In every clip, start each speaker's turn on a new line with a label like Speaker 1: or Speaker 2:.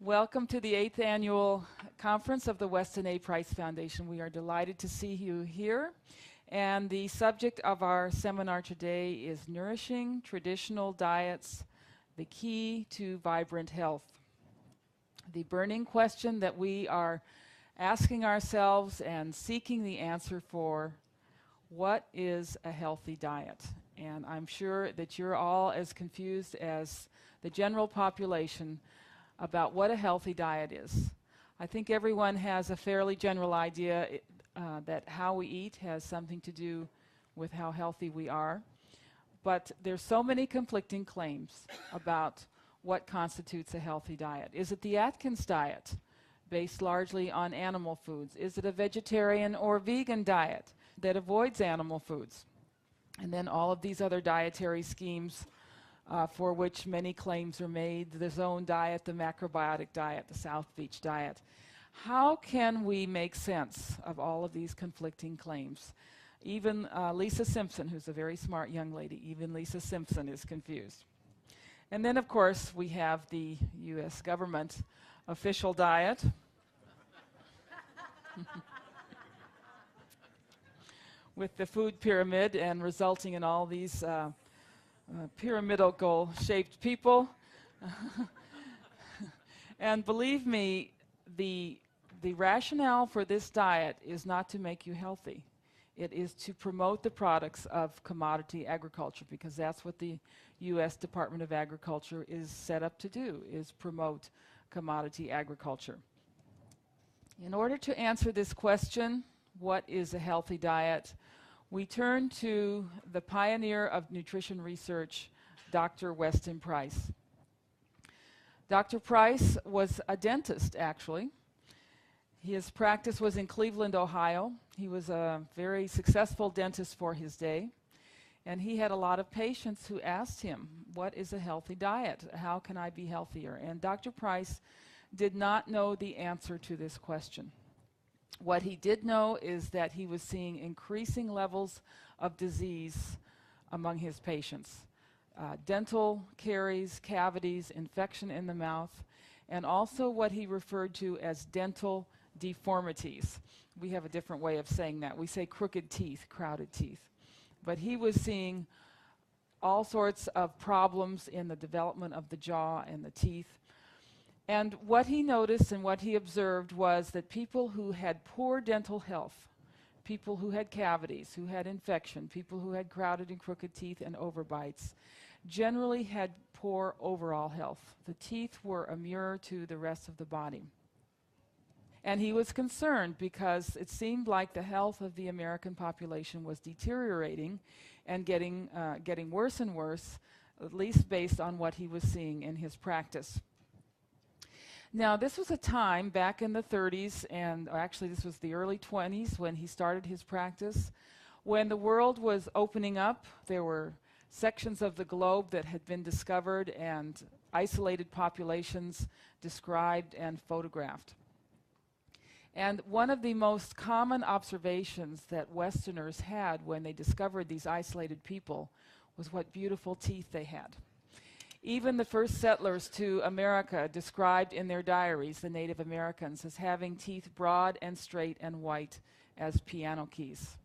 Speaker 1: Welcome to the 8th Annual Conference of the Weston A. Price Foundation. We are delighted to see you here. And the subject of our seminar today is Nourishing Traditional Diets, the Key to Vibrant Health. The burning question that we are asking ourselves and seeking the answer for, what is a healthy diet? And I'm sure that you're all as confused as the general population about what a healthy diet is. I think everyone has a fairly general idea that how we eat has something to do with how healthy we are. But there's so many conflicting claims about what constitutes a healthy diet. Is it the Atkins diet, based largely on animal foods? Is it a vegetarian or vegan diet that avoids animal foods? And then all of these other dietary schemes for which many claims are made, the zone diet, the macrobiotic diet, the South Beach diet. How can we make sense of all of these conflicting claims? Even Lisa Simpson, who's a very smart young lady, even Lisa Simpson is confused. And then, of course, we have the U.S. government official diet. With the food pyramid and resulting in all these pyramidal shaped people. And believe me, the rationale for this diet is not to make you healthy. It is to promote the products of commodity agriculture, because that's what the U.S. Department of Agriculture is set up to do, is promote commodity agriculture. In order to answer this question, what is a healthy diet, we turn to the pioneer of nutrition research, Dr. Weston Price. Dr. Price was a dentist, actually. His practice was in Cleveland, Ohio. He was a very successful dentist for his day, and he had a lot of patients who asked him, what is a healthy diet? How can I be healthier? And Dr. Price did not know the answer to this question. What he did know is that he was seeing increasing levels of disease among his patients. Dental caries, cavities, infection in the mouth, and also what he referred to as dental deformities. We have a different way of saying that. We say crooked teeth, crowded teeth. But he was seeing all sorts of problems in the development of the jaw and the teeth. And what he noticed and what he observed was that people who had poor dental health, people who had cavities, who had infection, people who had crowded and crooked teeth and overbites, generally had poor overall health. The teeth were a mirror to the rest of the body. And he was concerned because it seemed like the health of the American population was deteriorating and getting worse and worse, at least based on what he was seeing in his practice. Now, this was a time back in the 30s, and actually this was the early 20s when he started his practice, when the world was opening up. There were sections of the globe that had been discovered and isolated populations described and photographed. And one of the most common observations that Westerners had when they discovered these isolated people was what beautiful teeth they had. Even the first settlers to America described in their diaries the Native Americans as having teeth broad and straight and white as piano keys.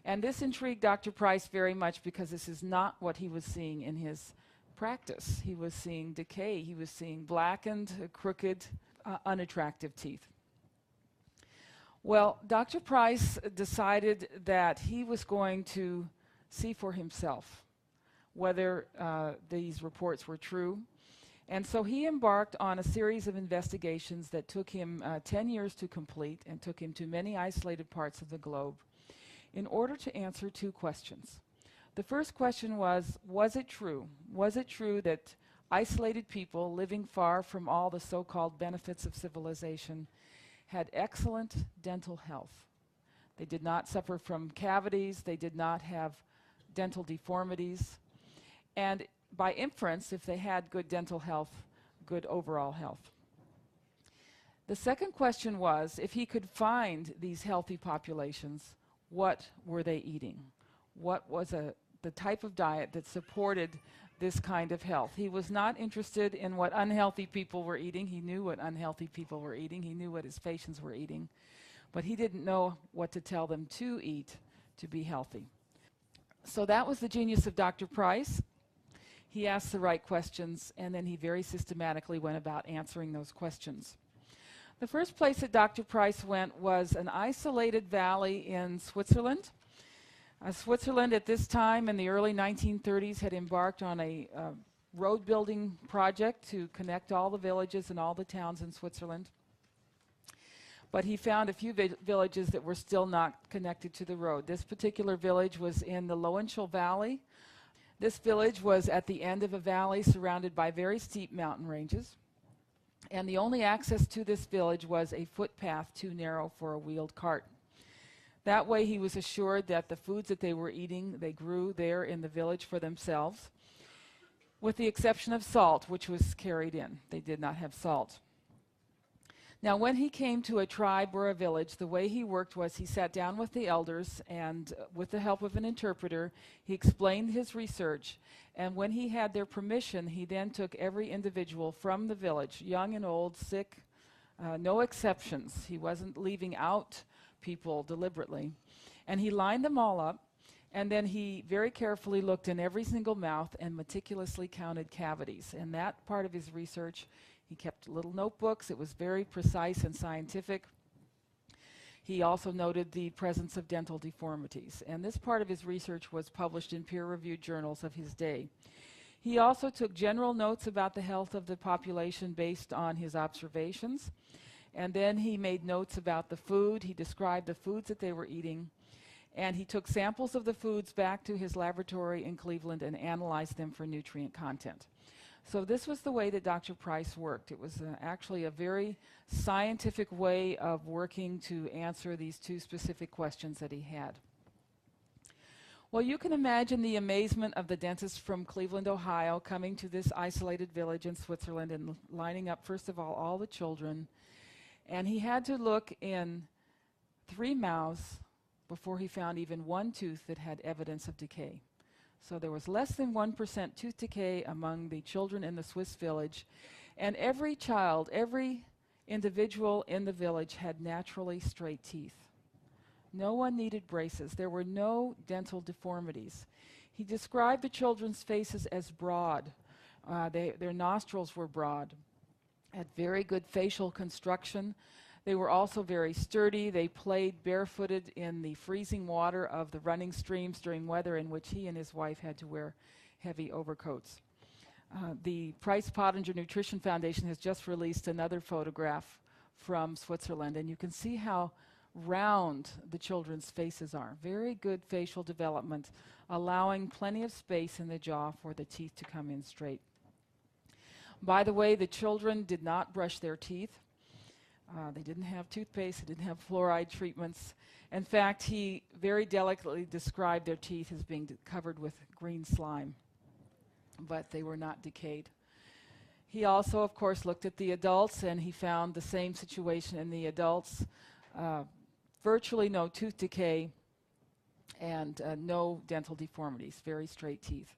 Speaker 1: And this intrigued Dr. Price very much because this is not what he was seeing in his practice. He was seeing decay. He was seeing blackened, crooked, unattractive teeth. Well, Dr. Price decided that he was going to see for himself whether these reports were true. And so he embarked on a series of investigations that took him 10 years to complete and took him to many isolated parts of the globe in order to answer two questions. The first question was it true? Was it true that isolated people living far from all the so-called benefits of civilization had excellent dental health? They did not suffer from cavities. They did not have dental deformities. And by inference, if they had good dental health, good overall health. The second question was, if he could find these healthy populations, what were they eating? What was the type of diet that supported this kind of health. He was not interested in what unhealthy people were eating. He knew what unhealthy people were eating. He knew what his patients were eating. But he didn't know what to tell them to eat to be healthy. So that was the genius of Dr. Price. He asked the right questions, and then he very systematically went about answering those questions. The first place that Dr. Price went was an isolated valley in Switzerland. Switzerland at this time in the early 1930s had embarked on a road building project to connect all the villages and all the towns in Switzerland. But he found a few villages that were still not connected to the road. This particular village was in the Lowenschel Valley. This village was at the end of a valley surrounded by very steep mountain ranges. And the only access to this village was a footpath too narrow for a wheeled cart. That way he was assured that the foods that they were eating, they grew there in the village for themselves, with the exception of salt, which was carried in. They did not have salt. Now, when he came to a tribe or a village, the way he worked was he sat down with the elders and with the help of an interpreter, he explained his research. And when he had their permission, he then took every individual from the village, young and old, sick, no exceptions. He wasn't leaving out people deliberately. And he lined them all up, and then he very carefully looked in every single mouth and meticulously counted cavities. And that part of his research, he kept little notebooks. It was very precise and scientific. He also noted the presence of dental deformities. And this part of his research was published in peer-reviewed journals of his day. He also took general notes about the health of the population based on his observations. And then he made notes about the food. He described the foods that they were eating. And he took samples of the foods back to his laboratory in Cleveland and analyzed them for nutrient content. So this was the way that Dr. Price worked. It was actually a very scientific way of working to answer these two specific questions that he had. Well, you can imagine the amazement of the dentist from Cleveland, Ohio, coming to this isolated village in Switzerland and lining up, first of all the children. And he had to look in 3 mouths before he found even one tooth that had evidence of decay. So there was less than 1% tooth decay among the children in the Swiss village. And every child, every individual in the village had naturally straight teeth. No one needed braces. There were no dental deformities. He described the children's faces as broad. Their nostrils were broad, had very good facial construction. They were also very sturdy. They played barefooted in the freezing water of the running streams during weather in which he and his wife had to wear heavy overcoats. The Price Pottinger Nutrition Foundation has just released another photograph from Switzerland, and you can see how round the children's faces are. Very good facial development, allowing plenty of space in the jaw for the teeth to come in straight. By the way, the children did not brush their teeth. They didn't have toothpaste, they didn't have fluoride treatments. In fact, he very delicately described their teeth as being covered with green slime, but they were not decayed. He also, of course, looked at the adults, and he found the same situation in the adults. Virtually no tooth decay and no dental deformities, very straight teeth.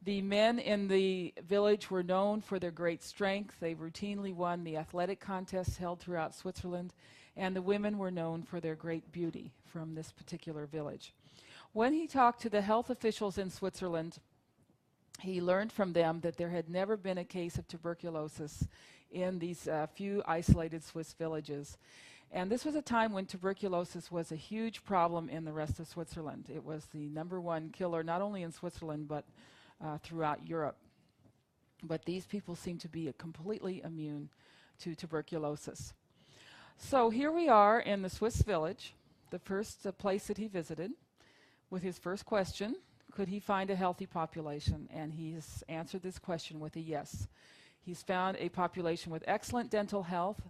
Speaker 1: The men in the village were known for their great strength. They routinely won the athletic contests held throughout Switzerland, and the women were known for their great beauty from this particular village. When he talked to the health officials in Switzerland, he learned from them that there had never been a case of tuberculosis in these few isolated Swiss villages. And this was a time when tuberculosis was a huge problem in the rest of Switzerland. It was the #1 killer, not only in Switzerland, but throughout Europe. But these people seem to be completely immune to tuberculosis. So here we are in the Swiss village, the first place that he visited, with his first question, could he find a healthy population? And he's answered this question with a yes. He's found a population with excellent dental health,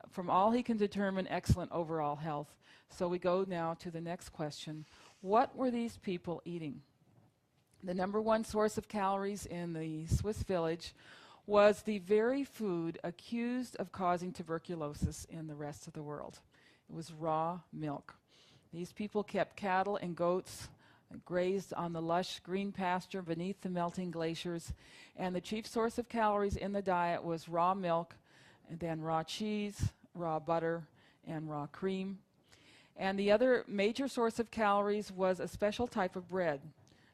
Speaker 1: from all he can determine, excellent overall health. So we go now to the next question. What were these people eating? The #1 source of calories in the Swiss village was the very food accused of causing tuberculosis in the rest of the world. It was raw milk. These people kept cattle and goats grazed on the lush green pasture beneath the melting glaciers. And the chief source of calories in the diet was raw milk, and then raw cheese, raw butter, and raw cream. And the other major source of calories was a special type of bread.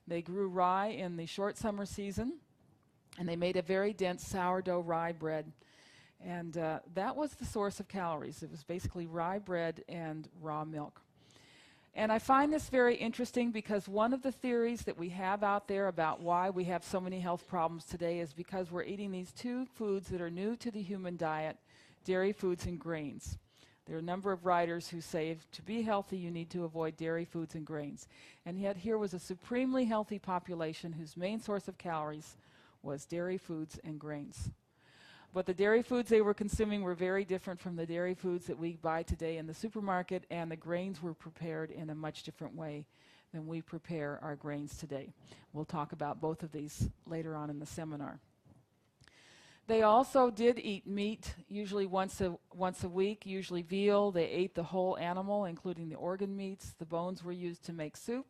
Speaker 1: They grew rye in the short summer season, and they made a very dense sourdough rye bread. And that was the source of calories. It was basically rye bread and raw milk. And I find this very interesting because one of the theories that we have out there about why we have so many health problems today is because we're eating these two foods that are new to the human diet, dairy foods and grains. There are a number of writers who say to be healthy, you need to avoid dairy foods and grains. And yet here was a supremely healthy population whose main source of calories was dairy foods and grains. But the dairy foods they were consuming were very different from the dairy foods that we buy today in the supermarket, and the grains were prepared in a much different way than we prepare our grains today. We'll talk about both of these later on in the seminar. They also did eat meat, usually once a week, usually veal. They ate the whole animal, including the organ meats. The bones were used to make soup.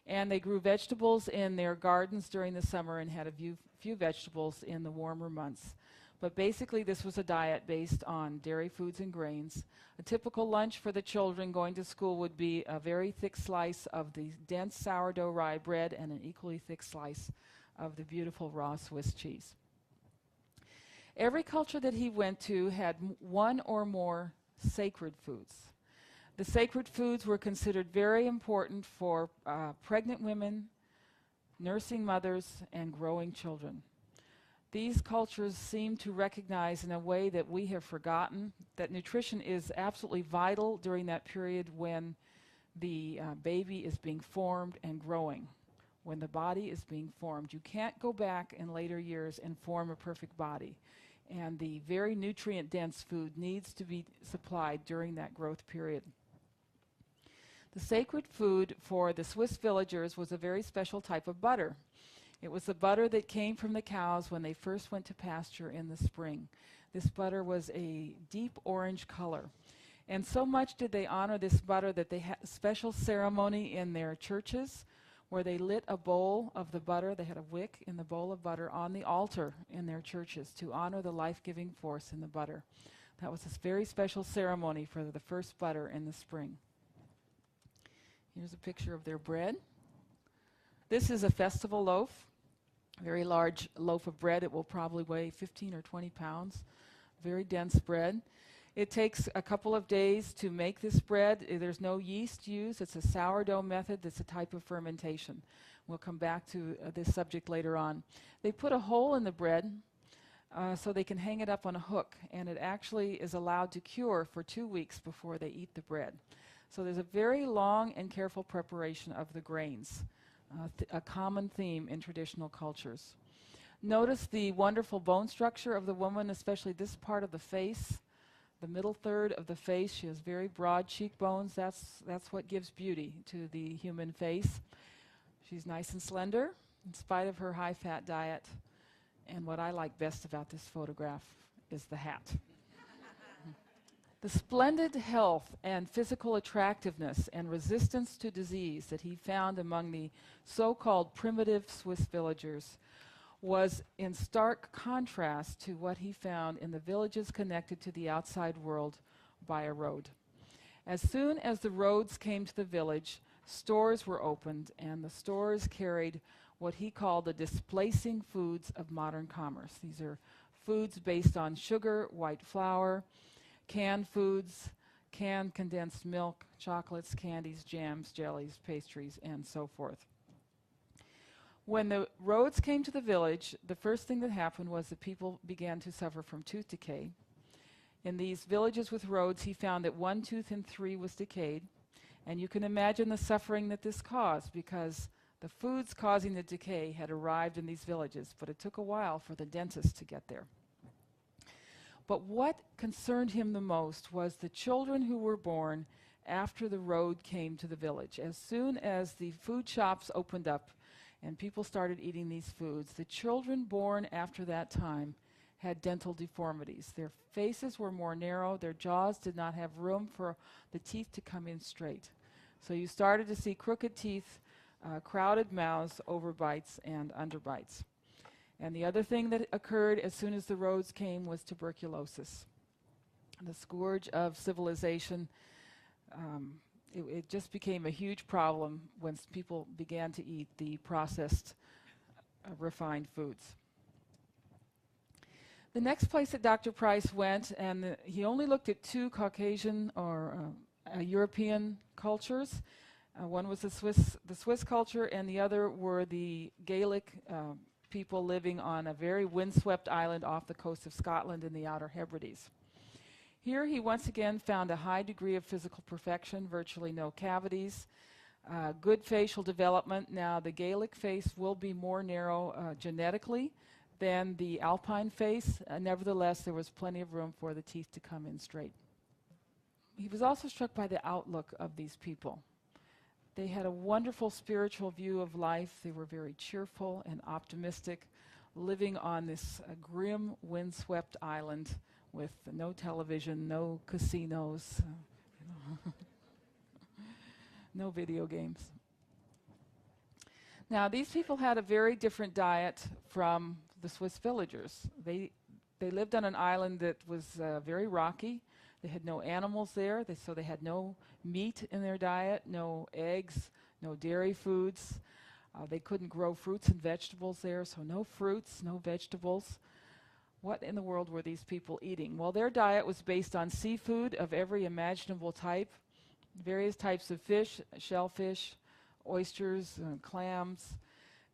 Speaker 1: And they grew vegetables in their gardens during the summer and had a few vegetables in the warmer months. But basically, this was a diet based on dairy foods and grains. A typical lunch for the children going to school would be a very thick slice of the dense sourdough rye bread and an equally thick slice of the beautiful raw Swiss cheese. Every culture that he went to had one or more sacred foods. The sacred foods were considered very important for pregnant women, nursing mothers, and growing children. These cultures seem to recognize in a way that we have forgotten that nutrition is absolutely vital during that period when the baby is being formed and growing. When the body is being formed, you can't go back in later years and form a perfect body. And the very nutrient-dense food needs to be supplied during that growth period. The sacred food for the Swiss villagers was a very special type of butter. It was the butter that came from the cows when they first went to pasture in the spring. This butter was a deep orange color. And so much did they honor this butter that they had a special ceremony in their churches where they lit a bowl of the butter. They had a wick in the bowl of butter on the altar in their churches to honor the life-giving force in the butter. That was this very special ceremony for the first butter in the spring. Here's a picture of their bread. This is a festival loaf, a very large loaf of bread. It will probably weigh 15 or 20 pounds, very dense bread. It takes a couple of days to make this bread. There's no yeast used. It's a sourdough method that's a type of fermentation. We'll come back to this subject later on. They put a hole in the bread so they can hang it up on a hook, and it actually is allowed to cure for 2 weeks before they eat the bread. So there's a very long and careful preparation of the grains. A common theme in traditional cultures. Notice the wonderful bone structure of the woman, especially this part of the face, the middle third of the face. She has very broad cheekbones. That's what gives beauty to the human face. She's nice and slender in spite of her high-fat diet. And what I like best about this photograph is the hat. The splendid health and physical attractiveness and resistance to disease that he found among the so-called primitive Swiss villagers was in stark contrast to what he found in the villages connected to the outside world by a road. As soon as the roads came to the village, stores were opened, and the stores carried what he called the displacing foods of modern commerce. These are foods based on sugar, white flour, canned foods, canned condensed milk, chocolates, candies, jams, jellies, pastries, and so forth. When the roads came to the village, the first thing that happened was that people began to suffer from tooth decay. In these villages with roads, he found that 1 tooth in 3 was decayed, and you can imagine the suffering that this caused because the foods causing the decay had arrived in these villages, but it took a while for the dentist to get there. But what concerned him the most was the children who were born after the road came to the village. As soon as the food shops opened up and people started eating these foods, the children born after that time had dental deformities. Their faces were more narrow, their jaws did not have room for the teeth to come in straight. So you started to see crooked teeth, crowded mouths, overbites, and underbites. And the other thing that occurred as soon as the roads came was tuberculosis. The scourge of civilization, it just became a huge problem when people began to eat the processed, refined foods. The next place that Dr. Price went, and he only looked at two Caucasian or European cultures. One was the Swiss culture, and the other were the Gaelic people living on a very windswept island off the coast of Scotland in the Outer Hebrides. Here he once again found a high degree of physical perfection, virtually no cavities, good facial development. Now the Gaelic face will be more narrow genetically than the Alpine face. Nevertheless, there was plenty of room for the teeth to come in straight. He was also struck by the outlook of these people. They had a wonderful spiritual view of life. They were very cheerful and optimistic, living on this grim, windswept island with no television, no casinos, no video games. Now, these people had a very different diet from the Swiss villagers. They lived on an island that was very rocky. They had no animals there, so they had no meat in their diet, no eggs, no dairy foods. They couldn't grow fruits and vegetables there, so no fruits, no vegetables. What in the world were these people eating? Well, their diet was based on seafood of every imaginable type, various types of fish, shellfish, oysters, clams,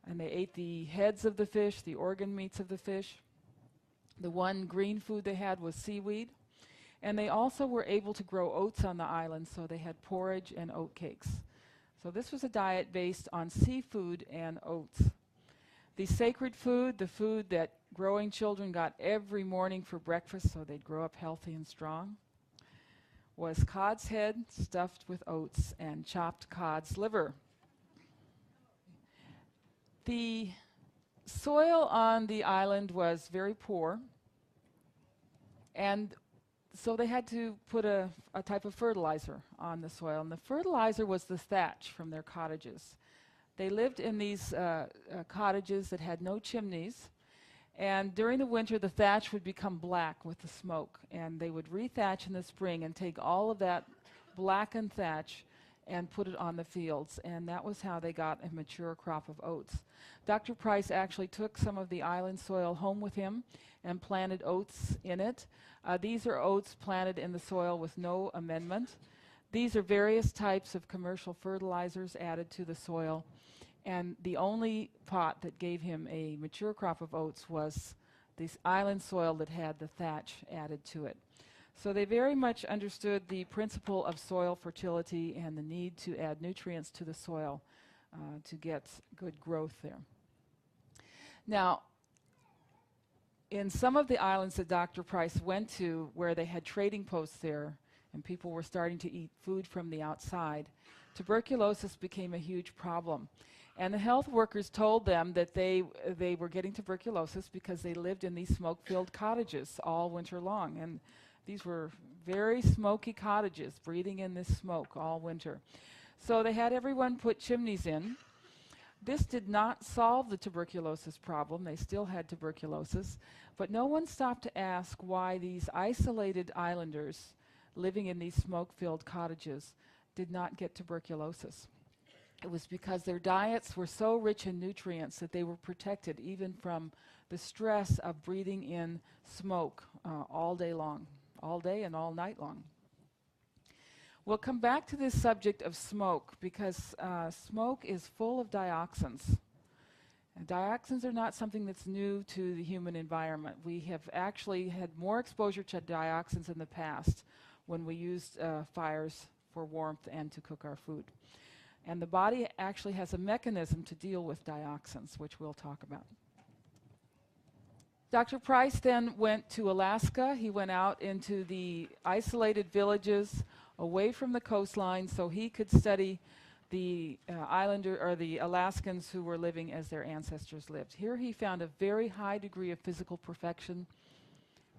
Speaker 1: and they ate the heads of the fish, the organ meats of the fish. The one green food they had was seaweed. And they also were able to grow oats on the island, so they had porridge and oat cakes. So this was a diet based on seafood and oats. The sacred food, the food that growing children got every morning for breakfast so they'd grow up healthy and strong, was cod's head stuffed with oats and chopped cod's liver. The soil on the island was very poor, and so they had to put a type of fertilizer on the soil, and the fertilizer was the thatch from their cottages. They lived in these cottages that had no chimneys, and during the winter the thatch would become black with the smoke, and they would re-thatch in the spring and take all of that blackened thatch and put it on the fields, and that was how they got a mature crop of oats. Dr. Price actually took some of the island soil home with him and planted oats in it. These are oats planted in the soil with no amendment. These are various types of commercial fertilizers added to the soil, and the only pot that gave him a mature crop of oats was this island soil that had the thatch added to it. So they very much understood the principle of soil fertility and the need to add nutrients to the soil to get good growth there. Now, in some of the islands that Dr. Price went to where they had trading posts there and people were starting to eat food from the outside, tuberculosis became a huge problem. And the health workers told them that they were getting tuberculosis because they lived in these smoke-filled cottages all winter long. And these were very smoky cottages, breathing in this smoke all winter. So they had everyone put chimneys in. This did not solve the tuberculosis problem. They still had tuberculosis. But no one stopped to ask why these isolated islanders living in these smoke-filled cottages did not get tuberculosis. It was because their diets were so rich in nutrients that they were protected even from the stress of breathing in smoke all day long, all day and all night long. We'll come back to this subject of smoke because smoke is full of dioxins. And dioxins are not something that's new to the human environment. We have actually had more exposure to dioxins in the past when we used fires for warmth and to cook our food. And the body actually has a mechanism to deal with dioxins, which we'll talk about. Dr. Price then went to Alaska. He went out into the isolated villages away from the coastline so he could study the islander or the Alaskans who were living as their ancestors lived. Here he found a very high degree of physical perfection,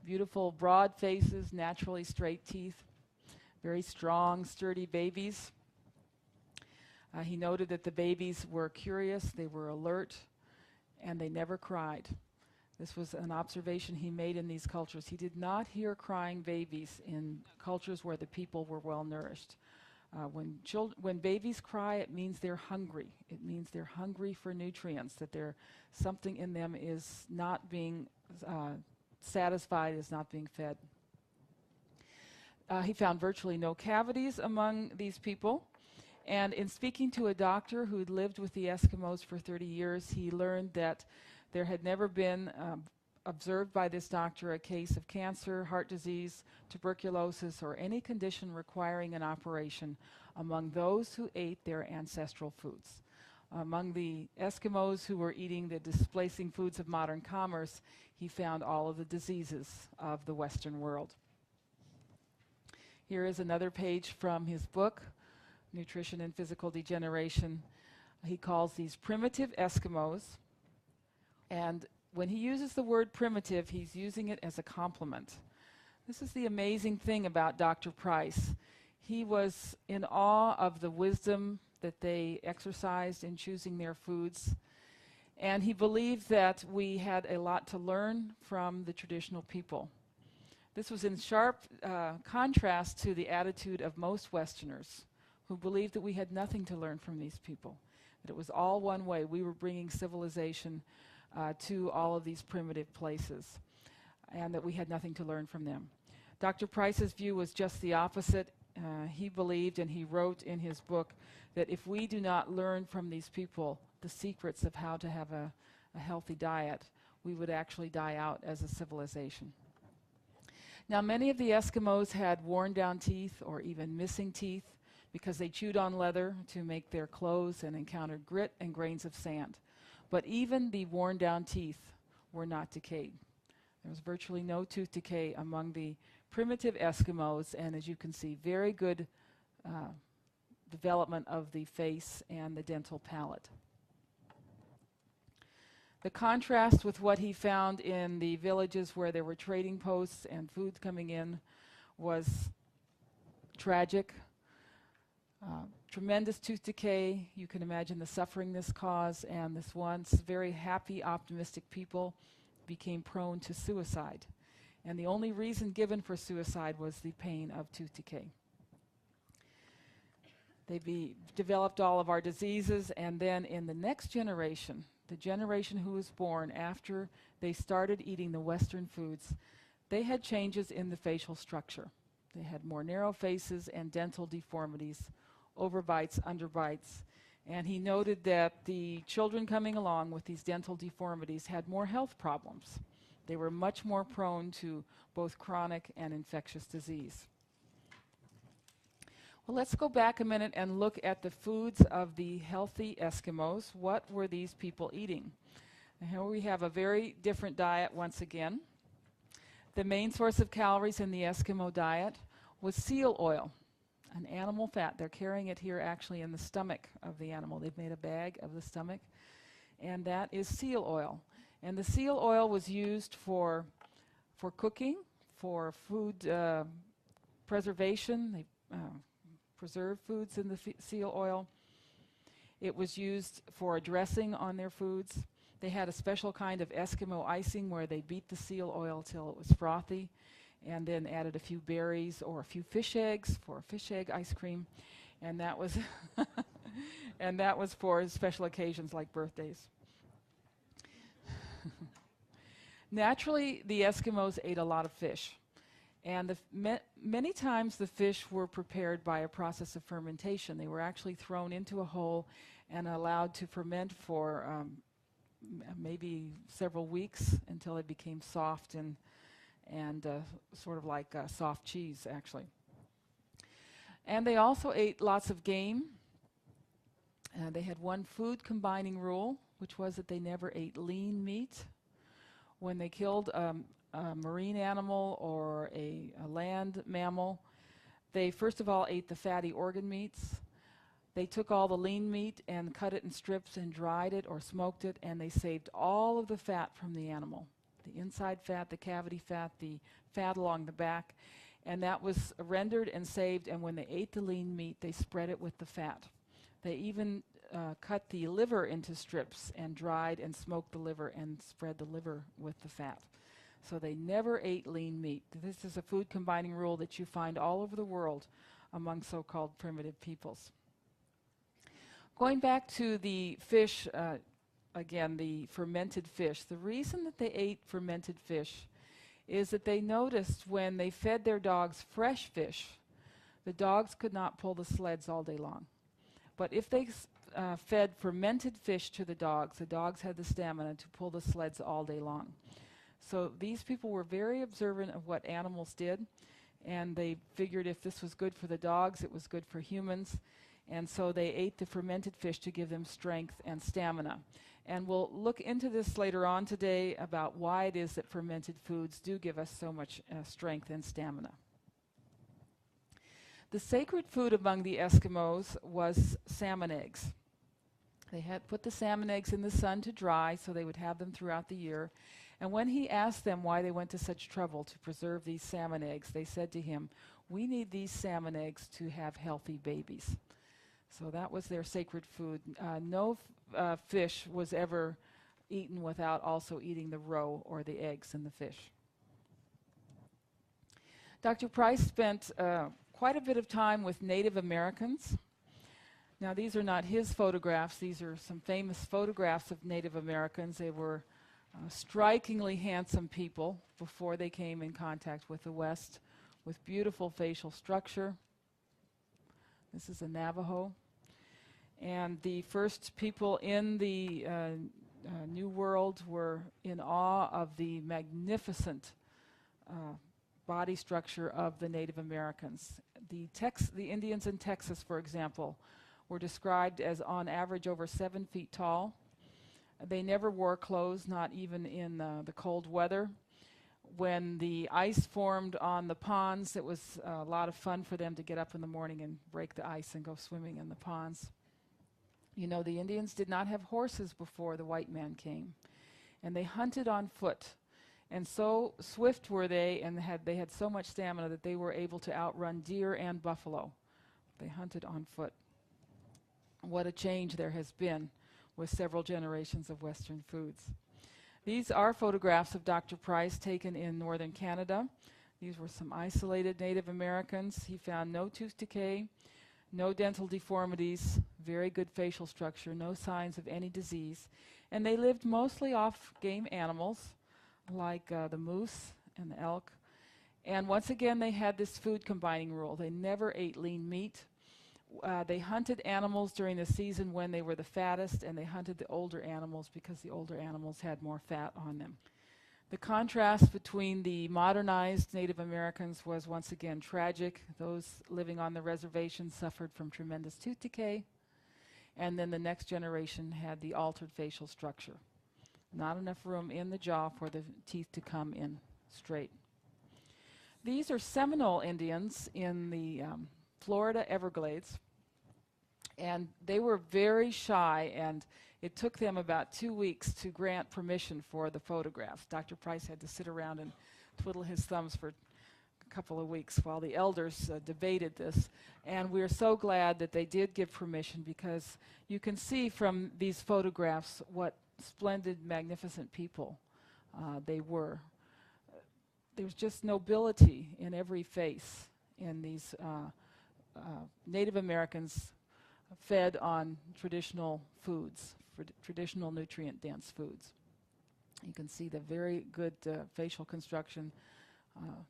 Speaker 1: beautiful broad faces, naturally straight teeth, very strong, sturdy babies. He noted that the babies were curious, they were alert, and they never cried. This was an observation he made in these cultures. He did not hear crying babies in cultures where the people were well nourished. When babies cry, it means they're hungry. It means they're hungry for nutrients, that something in them is not being satisfied, is not being fed. He found virtually no cavities among these people. And in speaking to a doctor who had lived with the Eskimos for 30 years, he learned that there had never been observed by this doctor a case of cancer, heart disease, tuberculosis, or any condition requiring an operation among those who ate their ancestral foods. Among the Eskimos who were eating the displacing foods of modern commerce, he found all of the diseases of the Western world. Here is another page from his book, Nutrition and Physical Degeneration. He calls these primitive Eskimos. And when he uses the word primitive, he's using it as a compliment. This is the amazing thing about Dr. Price. He was in awe of the wisdom that they exercised in choosing their foods. And he believed that we had a lot to learn from the traditional people. This was in sharp contrast to the attitude of most Westerners who believed that we had nothing to learn from these people, that it was all one way. We were bringing civilization to all of these primitive places, and that we had nothing to learn from them. Dr. Price's view was just the opposite. He believed, and he wrote in his book, that if we do not learn from these people the secrets of how to have a healthy diet, we would actually die out as a civilization. Now, many of the Eskimos had worn down teeth or even missing teeth because they chewed on leather to make their clothes and encountered grit and grains of sand. But even the worn down teeth were not decayed. There was virtually no tooth decay among the primitive Eskimos, and as you can see, very good development of the face and the dental palate. The contrast with what he found in the villages where there were trading posts and food coming in was tragic. Tremendous tooth decay. You can imagine the suffering this caused, and this once very happy, optimistic people became prone to suicide. And the only reason given for suicide was the pain of tooth decay. They developed all of our diseases, and then in the next generation, the generation who was born after they started eating the Western foods, they had changes in the facial structure. They had more narrow faces and dental deformities, overbites, underbites. And he noted that the children coming along with these dental deformities had more health problems. They were much more prone to both chronic and infectious disease. Well, let's go back a minute and look at the foods of the healthy Eskimos. What were these people eating? And here we have a very different diet once again. The main source of calories in the Eskimo diet was seal oil, an animal fat. They're carrying it here actually in the stomach of the animal. They've made a bag of the stomach, and that is seal oil. And the seal oil was used for cooking, for food preservation. They preserved foods in the seal oil. It was used for a dressing on their foods. They had a special kind of Eskimo icing where they beat the seal oil till it was frothy, and then added a few berries or a few fish eggs for fish egg ice cream, and that was and that was for special occasions like birthdays. Naturally, the Eskimos ate a lot of fish, and many times the fish were prepared by a process of fermentation. They were actually thrown into a hole and allowed to ferment for maybe several weeks until it became soft and sort of like soft cheese, actually. And they also ate lots of game. They had one food combining rule, which was that they never ate lean meat. When they killed a marine animal or a land mammal, they first of all ate the fatty organ meats. They took all the lean meat and cut it in strips and dried it or smoked it, and they saved all of the fat from the animal. The inside fat, the cavity fat, the fat along the back, and that was rendered and saved, and when they ate the lean meat, they spread it with the fat. They even cut the liver into strips and dried and smoked the liver and spread the liver with the fat. So they never ate lean meat. This is a food combining rule that you find all over the world among so-called primitive peoples. Going back to the fish, again, the fermented fish. The reason that they ate fermented fish is that they noticed when they fed their dogs fresh fish, the dogs could not pull the sleds all day long. But if they fed fermented fish to the dogs had the stamina to pull the sleds all day long. So these people were very observant of what animals did, and they figured if this was good for the dogs, it was good for humans. And so they ate the fermented fish to give them strength and stamina. And we'll look into this later on today about why it is that fermented foods do give us so much strength and stamina. The sacred food among the Eskimos was salmon eggs. They had put the salmon eggs in the sun to dry so they would have them throughout the year. And when he asked them why they went to such trouble to preserve these salmon eggs, they said to him, "We need these salmon eggs to have healthy babies." So that was their sacred food. No fish was ever eaten without also eating the roe or the eggs in the fish. Dr. Price spent quite a bit of time with Native Americans. Now, these are not his photographs. These are some famous photographs of Native Americans. They were strikingly handsome people before they came in contact with the West, with beautiful facial structure. This is a Navajo. And the first people in the New World were in awe of the magnificent body structure of the Native Americans. The Indians in Texas, for example, were described as on average over 7 feet tall. They never wore clothes, not even in the cold weather. When the ice formed on the ponds, it was a lot of fun for them to get up in the morning and break the ice and go swimming in the ponds. You know, the Indians did not have horses before the white man came, and they hunted on foot. And so swift were they, and they had so much stamina that they were able to outrun deer and buffalo. They hunted on foot. What a change there has been with several generations of Western foods. These are photographs of Dr. Price taken in northern Canada. These were some isolated Native Americans. He found no tooth decay, no dental deformities, very good facial structure, no signs of any disease. And they lived mostly off game animals like the moose and the elk. And once again, they had this food combining rule. They never ate lean meat. They hunted animals during the season when they were the fattest, and they hunted the older animals because the older animals had more fat on them. The contrast between the modernized Native Americans was once again tragic. Those living on the reservation suffered from tremendous tooth decay, and then the next generation had the altered facial structure. Not enough room in the jaw for the teeth to come in straight. These are Seminole Indians in the Florida Everglades, and they were very shy, and it took them about 2 weeks to grant permission for the photographs. Dr. Price had to sit around and twiddle his thumbs for a couple of weeks while the elders debated this, and we're so glad that they did give permission, because you can see from these photographs what splendid, magnificent people they were. There's just nobility in every face in these Native Americans fed on traditional foods, traditional nutrient-dense foods. You can see the very good facial construction,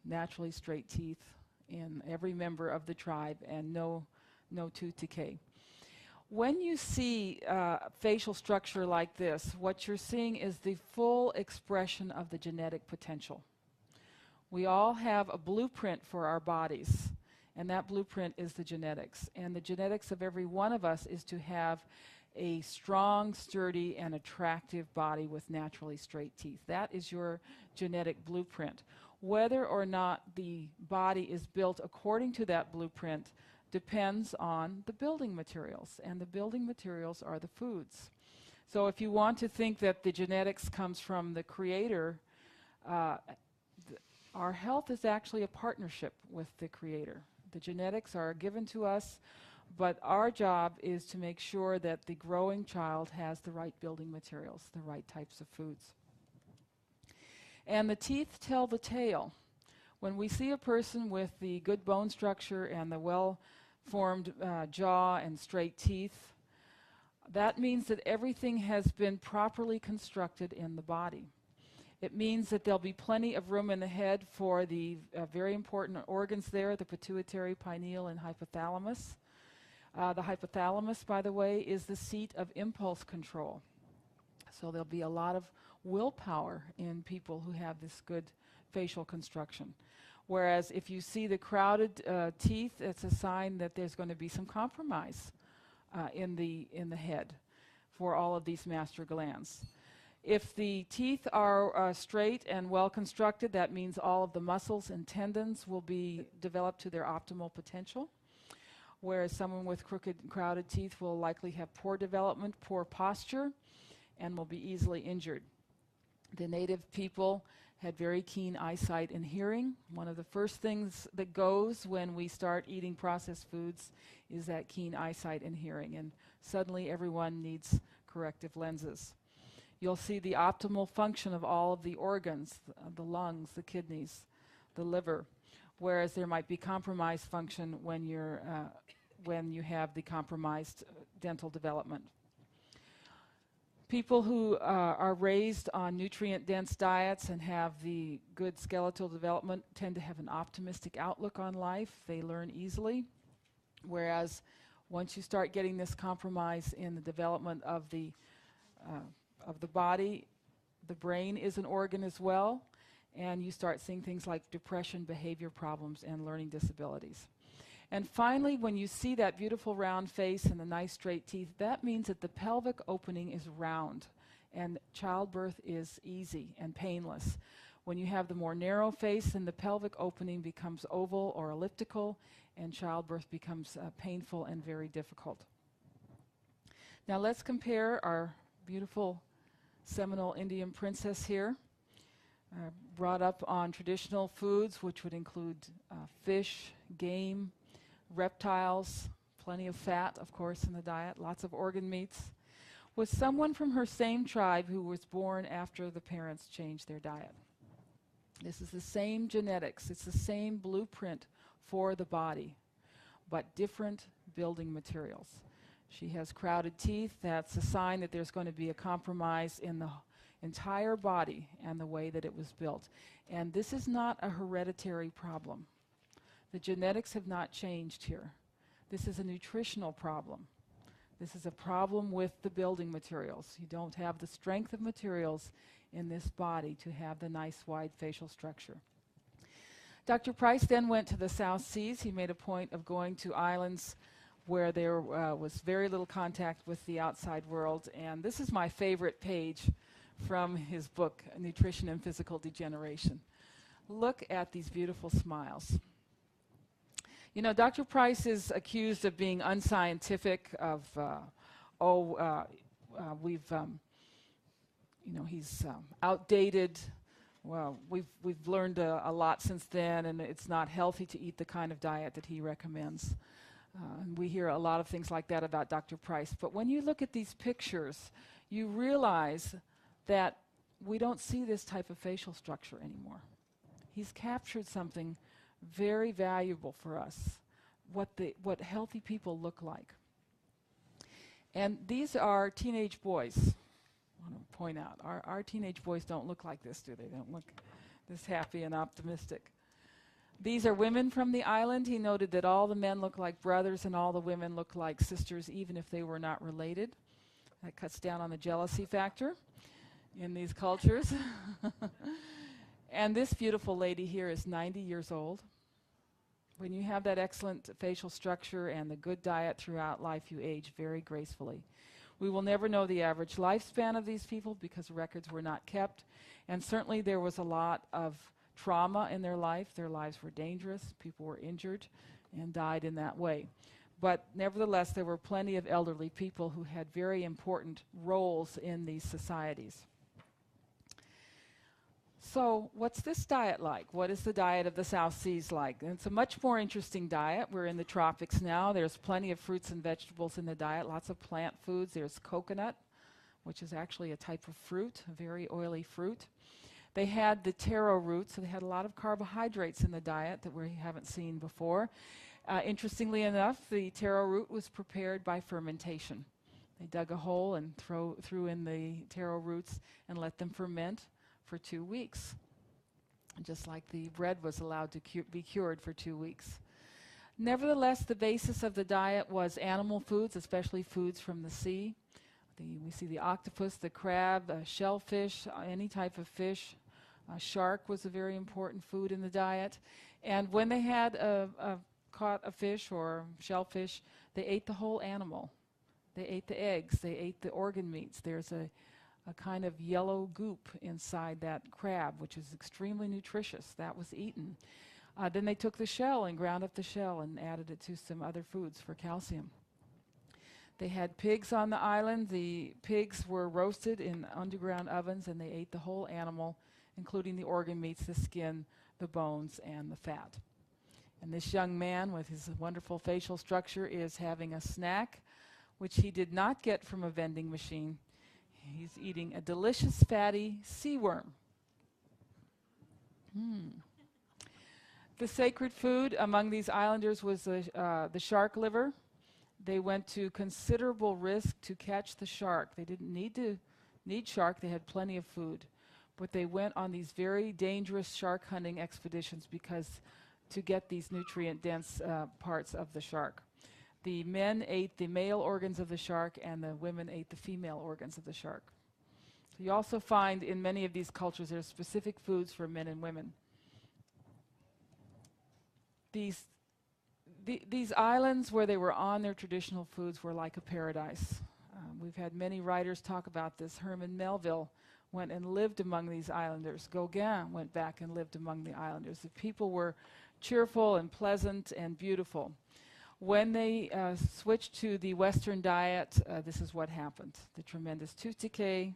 Speaker 1: naturally straight teeth in every member of the tribe, and no tooth decay. When you see facial structure like this, what you're seeing is the full expression of the genetic potential. We all have a blueprint for our bodies, and that blueprint is the genetics. And the genetics of every one of us is to have a strong, sturdy, and attractive body with naturally straight teeth. That is your genetic blueprint. Whether or not the body is built according to that blueprint depends on the building materials, and the building materials are the foods. So if you want to think that the genetics comes from the Creator, our health is actually a partnership with the Creator. The genetics are given to us But our job is to make sure that the growing child has the right building materials, the right types of foods. And the teeth tell the tale. When we see a person with the good bone structure and the well-formed jaw and straight teeth, that means that everything has been properly constructed in the body. It means that there'll be plenty of room in the head for the very important organs there, the pituitary, pineal, and hypothalamus. The hypothalamus, by the way, is the seat of impulse control. So there'll be a lot of willpower in people who have this good facial construction. Whereas if you see the crowded teeth, it's a sign that there's going to be some compromise in the head for all of these master glands. If the teeth are straight and well constructed, that means all of the muscles and tendons will be developed to their optimal potential. Whereas someone with crooked and crowded teeth will likely have poor development, poor posture, and will be easily injured. The native people had very keen eyesight and hearing. One of the first things that goes when we start eating processed foods is that keen eyesight and hearing, and suddenly everyone needs corrective lenses. You'll see the optimal function of all of the organs, the lungs, the kidneys, the liver, whereas there might be compromised function when you have the compromised dental development. People who are raised on nutrient-dense diets and have the good skeletal development tend to have an optimistic outlook on life. They learn easily, whereas once you start getting this compromise in the development of the body, the brain is an organ as well, and you start seeing things like depression, behavior problems, and learning disabilities. And finally, when you see that beautiful round face and the nice straight teeth, that means that the pelvic opening is round and childbirth is easy and painless. When you have the more narrow face, then the pelvic opening becomes oval or elliptical, and childbirth becomes painful and very difficult. Now let's compare our beautiful Seminole Indian princess here, brought up on traditional foods, which would include fish, game, reptiles, plenty of fat, of course, in the diet, lots of organ meats, with someone from her same tribe who was born after the parents changed their diet. This is the same genetics, it's the same blueprint for the body, but different building materials. She has crowded teeth. That's a sign that there's going to be a compromise in the entire body and the way that it was built. And this is not a hereditary problem. The genetics have not changed here. This is a nutritional problem. This is a problem with the building materials. You don't have the strength of materials in this body to have the nice wide facial structure. Dr. Price then went to the South Seas. He made a point of going to islands where there was very little contact with the outside world. And this is my favorite page from his book, Nutrition and Physical Degeneration. Look at these beautiful smiles. You know, Dr. Price is accused of being unscientific, of, he's outdated. Well, we've learned a lot since then, and it's not healthy to eat the kind of diet that he recommends. And we hear a lot of things like that about Dr. Price. But when you look at these pictures, you realize that we don't see this type of facial structure anymore. He's captured something very valuable for us, what healthy people look like. And these are teenage boys. I want to point out, our teenage boys don't look like this, do they? They don't look this happy and optimistic. These are women from the island. He noted that all the men look like brothers and all the women look like sisters, even if they were not related. That cuts down on the jealousy factor in these cultures. And this beautiful lady here is 90 years old. When you have that excellent facial structure and the good diet throughout life, you age very gracefully. We will never know the average lifespan of these people because records were not kept. And certainly there was a lot of trauma in their life. Their lives were dangerous. People were injured and died in that way. But nevertheless, there were plenty of elderly people who had very important roles in these societies. So what's this diet like? What is the diet of the South Seas like? And it's a much more interesting diet. We're in the tropics now. There's plenty of fruits and vegetables in the diet, lots of plant foods. There's coconut, which is actually a type of fruit, a very oily fruit. They had the taro root, so they had a lot of carbohydrates in the diet that we haven't seen before. Interestingly enough, the taro root was prepared by fermentation. They dug a hole and threw in the taro roots and let them ferment for 2 weeks, just like the bread was allowed to be cured for 2 weeks. Nevertheless, the basis of the diet was animal foods, especially foods from the sea. We see the octopus, the crab, shellfish, any type of fish. Shark was a very important food in the diet. And when they had caught a fish or shellfish, they ate the whole animal. They ate the eggs, they ate the organ meats. There's a kind of yellow goop inside that crab, which is extremely nutritious. That was eaten. Then they took the shell and ground up the shell and added it to some other foods for calcium. They had pigs on the island. The pigs were roasted in underground ovens, and they ate the whole animal, including the organ meats, the skin, the bones, and the fat. And this young man with his wonderful facial structure is having a snack, which he did not get from a vending machine. He's eating a delicious fatty sea worm. The sacred food among these islanders was the shark liver. They went to considerable risk to catch the shark. They didn't need shark. They had plenty of food. But they went on these very dangerous shark hunting expeditions because to get these nutrient-dense parts of the shark. The men ate the male organs of the shark, and the women ate the female organs of the shark. So you also find in many of these cultures there's specific foods for men and women. These islands where they were on their traditional foods were like a paradise. We've had many writers talk about this. Herman Melville went and lived among these islanders. Gauguin went back and lived among the islanders. The people were cheerful and pleasant and beautiful. When they switched to the Western diet, this is what happened. The tremendous tooth decay,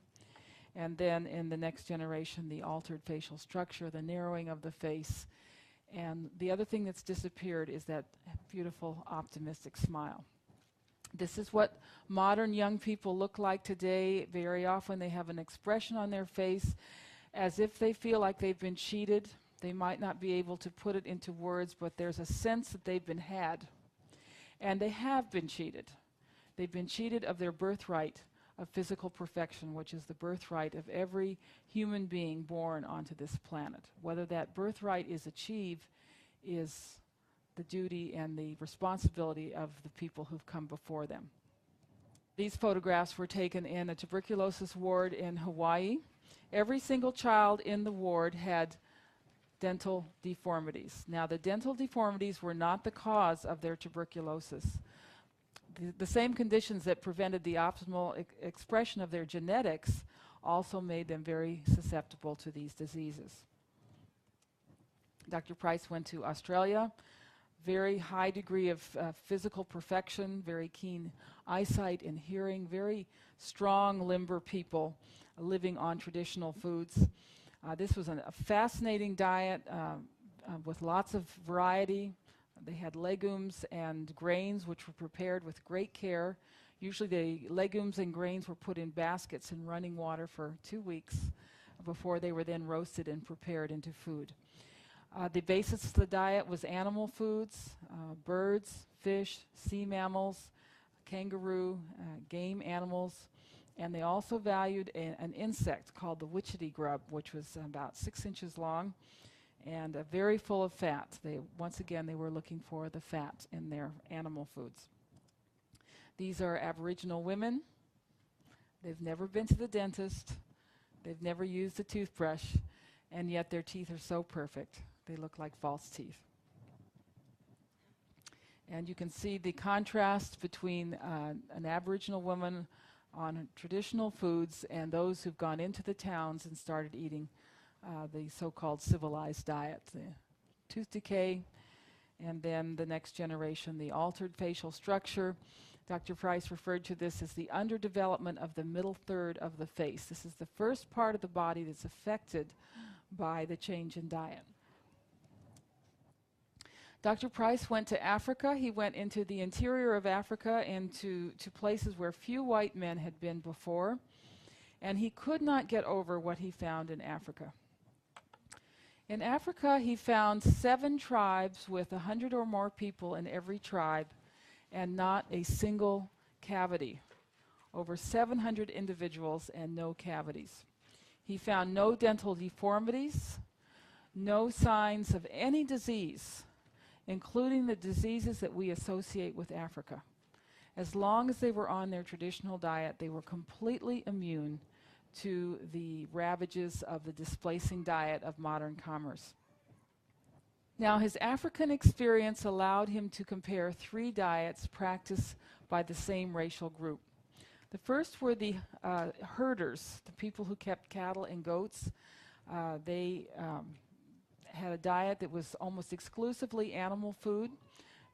Speaker 1: and then in the next generation, the altered facial structure, the narrowing of the face. And the other thing that's disappeared is that beautiful, optimistic smile. This is what modern young people look like today. Very often they have an expression on their face as if they feel like they've been cheated. They might not be able to put it into words, but there's a sense that they've been had. And they have been cheated. They've been cheated of their birthright of physical perfection, which is the birthright of every human being born onto this planet. Whether that birthright is achieved is the duty and the responsibility of the people who've come before them. These photographs were taken in a tuberculosis ward in Hawaii. Every single child in the ward had dental deformities. Now, the dental deformities were not the cause of their tuberculosis. The same conditions that prevented the optimal expression of their genetics also made them very susceptible to these diseases. Dr. Price went to Australia. Very high degree of physical perfection, very keen eyesight and hearing, very strong limber people living on traditional foods. This was a fascinating diet with lots of variety. They had legumes and grains which were prepared with great care. Usually the legumes and grains were put in baskets in running water for 2 weeks before they were then roasted and prepared into food. The basis of the diet was animal foods, birds, fish, sea mammals, kangaroo, game animals, and they also valued an insect called the witchetty grub, which was about 6 inches long and very full of fat. Once again, they were looking for the fat in their animal foods. These are Aboriginal women. They've never been to the dentist. They've never used a toothbrush, and yet their teeth are so perfect. They look like false teeth. And you can see the contrast between an Aboriginal woman on traditional foods and those who've gone into the towns and started eating the so-called civilized diet. The tooth decay, and then the next generation, the altered facial structure. Dr. Price referred to this as the underdevelopment of the middle third of the face. This is the first part of the body that's affected by the change in diet. Dr. Price went to Africa. He went into the interior of Africa and to places where few white men had been before, and he could not get over what he found in Africa. In Africa, he found 7 tribes with 100 or more people in every tribe, and not a single cavity. Over 700 individuals and no cavities. He found no dental deformities, no signs of any disease, including the diseases that we associate with Africa. As long as they were on their traditional diet, they were completely immune to the ravages of the displacing diet of modern commerce. Now, his African experience allowed him to compare 3 diets practiced by the same racial group. The first were the herders, the people who kept cattle and goats. They had a diet that was almost exclusively animal food.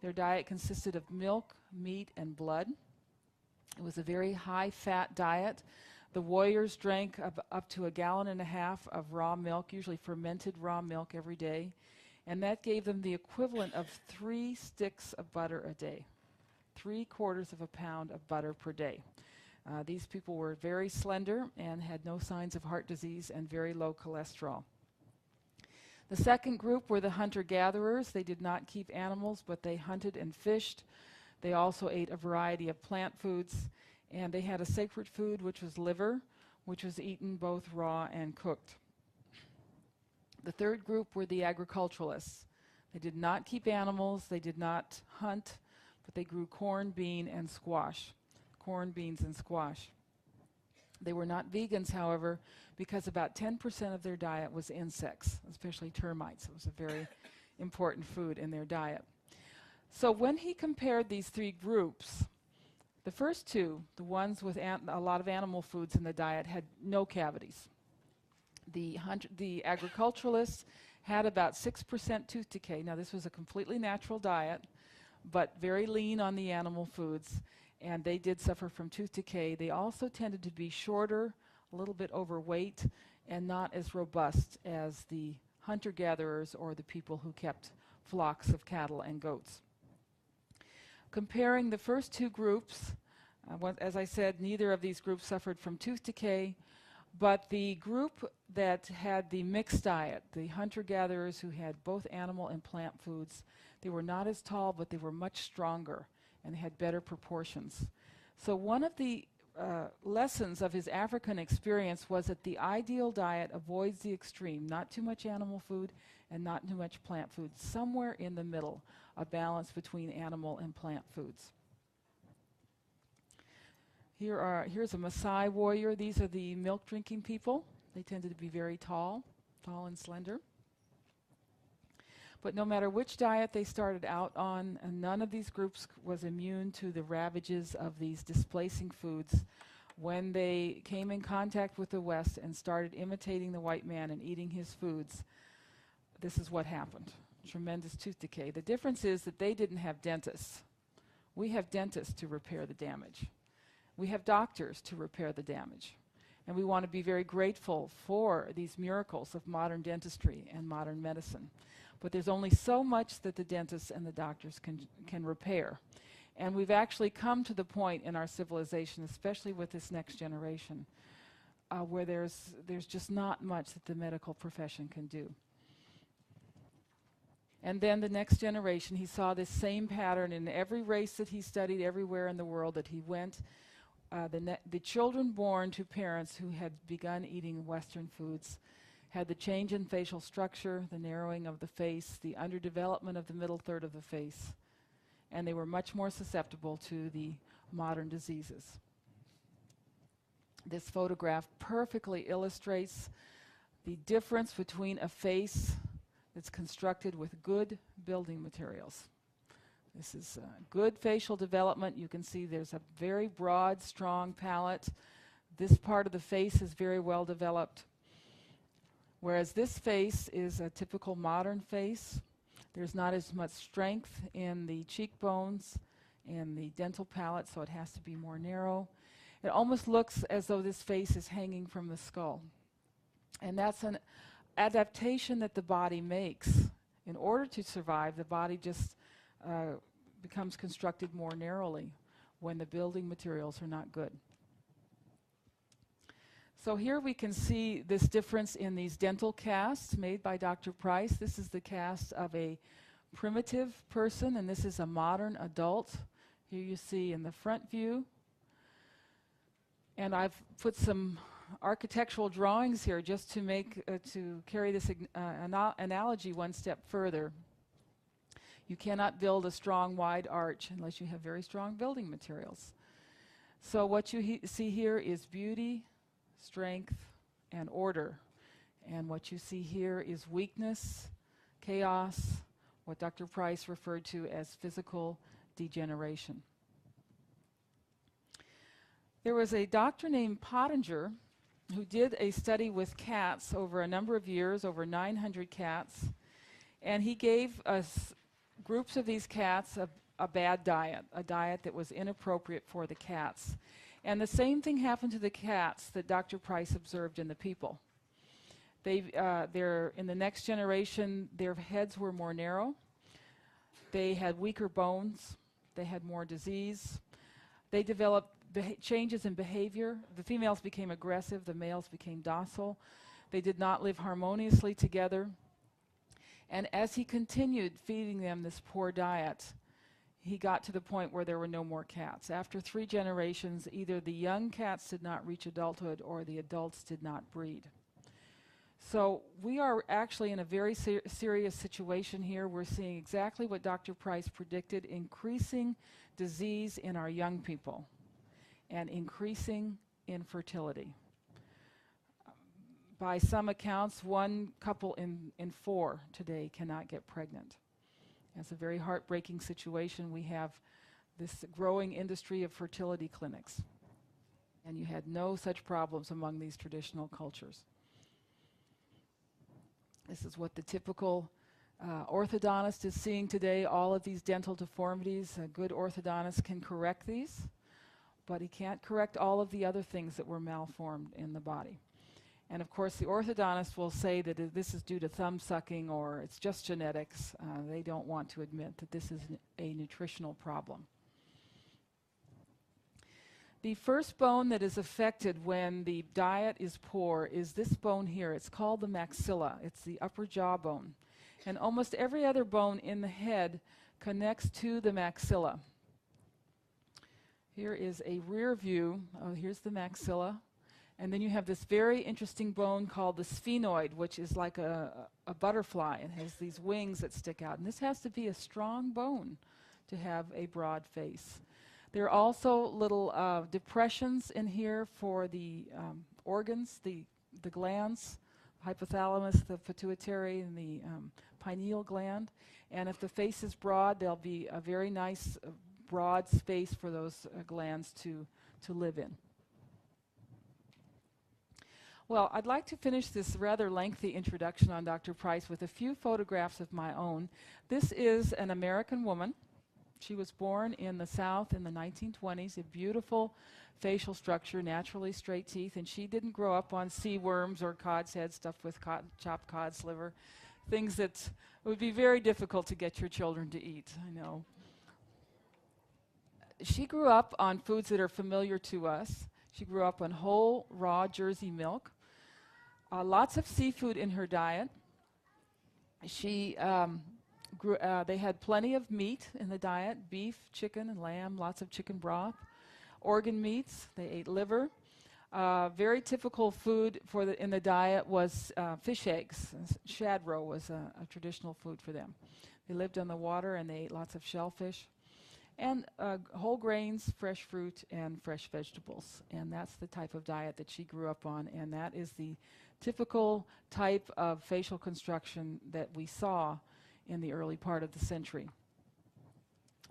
Speaker 1: Their diet consisted of milk, meat, and blood. It was a very high-fat diet. The warriors drank up to 1.5 gallons of raw milk, usually fermented raw milk every day, and that gave them the equivalent of 3 sticks of butter a day, 3/4 of a pound of butter per day. These people were very slender and had no signs of heart disease and very low cholesterol. The second group were the hunter-gatherers. They did not keep animals, but they hunted and fished. They also ate a variety of plant foods, and they had a sacred food, which was liver, which was eaten both raw and cooked. The third group were the agriculturalists. They did not keep animals, they did not hunt, but they grew corn, beans, and squash. They were not vegans, however, because about 10% of their diet was insects, especially termites. It was a very important food in their diet. So when he compared these 3 groups, the first 2, the ones with a lot of animal foods in the diet, had no cavities. The agriculturalists had about 6% tooth decay. Now, this was a completely natural diet, but very lean on the animal foods, and they did suffer from tooth decay. They also tended to be shorter, a little bit overweight, and not as robust as the hunter-gatherers or the people who kept flocks of cattle and goats. Comparing the first 2 groups, as I said, neither of these groups suffered from tooth decay, but the group that had the mixed diet, the hunter-gatherers who had both animal and plant foods, they were not as tall, but they were much stronger and had better proportions. So one of the lessons of his African experience was that the ideal diet avoids the extreme, not too much animal food and not too much plant food, somewhere in the middle, a balance between animal and plant foods. Here's a Maasai warrior. These are the milk-drinking people. They tended to be very tall and slender. But no matter which diet they started out on, none of these groups was immune to the ravages of these displacing foods. When they came in contact with the West and started imitating the white man and eating his foods, this is what happened. Tremendous tooth decay. The difference is that they didn't have dentists. We have dentists to repair the damage. We have doctors to repair the damage. And we want to be very grateful for these miracles of modern dentistry and modern medicine. But there's only so much that the dentists and the doctors can repair. And we've actually come to the point in our civilization, especially with this next generation, where there's just not much that the medical profession can do. And then the next generation, he saw this same pattern in every race that he studied, everywhere in the world that he went. The children born to parents who had begun eating Western foods had the change in facial structure, the narrowing of the face, the underdevelopment of the middle third of the face, and they were much more susceptible to the modern diseases. This photograph perfectly illustrates the difference between a face that's constructed with good building materials. This is good facial development. You can see there's a very broad, strong palate. This part of the face is very well developed. Whereas this face is a typical modern face. There's not as much strength in the cheekbones and the dental palate, so it has to be more narrow. It almost looks as though this face is hanging from the skull. And that's adaptation that the body makes. In order to survive, the body just becomes constructed more narrowly when the building materials are not good. So here we can see this difference in these dental casts made by Dr. Price. This is the cast of a primitive person, and this is a modern adult. Here you see in the front view. And I've put some architectural drawings here just to make to carry this analogy one step further. You cannot build a strong, wide arch unless you have very strong building materials. So what you see here is beauty, strength, and order. And what you see here is weakness, chaos, what Dr. Price referred to as physical degeneration. There was a doctor named Pottinger who did a study with cats over a number of years, over 900 cats, and he gave us groups of these cats a bad diet, a diet that was inappropriate for the cats. And the same thing happened to the cats that Dr. Price observed in the people. They're in the next generation, their heads were more narrow. They had weaker bones. They had more disease. They developed changes in behavior. The females became aggressive. The males became docile. They did not live harmoniously together. And as he continued feeding them this poor diet, he got to the point where there were no more cats. After 3 generations, either the young cats did not reach adulthood or the adults did not breed. So we are actually in a very serious situation here. We're seeing exactly what Dr. Price predicted, increasing disease in our young people and increasing infertility. By some accounts, 1 couple in 4 today cannot get pregnant. It's a very heartbreaking situation. We have this growing industry of fertility clinics, and you had no such problems among these traditional cultures. This is what the typical orthodontist is seeing today, all of these dental deformities. A good orthodontist can correct these, but he can't correct all of the other things that were malformed in the body. And of course, the orthodontist will say that this is due to thumb sucking or it's just genetics. They don't want to admit that this is a nutritional problem. The first bone that is affected when the diet is poor is this bone here. It's called the maxilla. It's the upper jawbone. And almost every other bone in the head connects to the maxilla. Here is a rear view. Oh, here's the maxilla. And then you have this very interesting bone called the sphenoid, which is like a butterfly. It has these wings that stick out. And this has to be a strong bone to have a broad face. There are also little depressions in here for the organs, the glands, hypothalamus, the pituitary, and the pineal gland. And if the face is broad, there'll be a very nice broad space for those glands to live in. Well, I'd like to finish this rather lengthy introduction on Dr. Price with a few photographs of my own. This is an American woman. She was born in the South in the 1920s, a beautiful facial structure, naturally straight teeth, and she didn't grow up on sea worms or cod's head stuffed with chopped cod's liver, things that would be very difficult to get your children to eat, I know. She grew up on foods that are familiar to us. She grew up on whole, raw Jersey milk, lots of seafood in her diet. She they had plenty of meat in the diet, beef, chicken, and lamb, lots of chicken broth, organ meats. They ate liver. Very typical food in the diet was fish eggs. Shad roe was a traditional food for them. They lived on the water and they ate lots of shellfish. And whole grains, fresh fruit, and fresh vegetables. And that's the type of diet that she grew up on, and that is the typical type of facial construction that we saw in the early part of the century.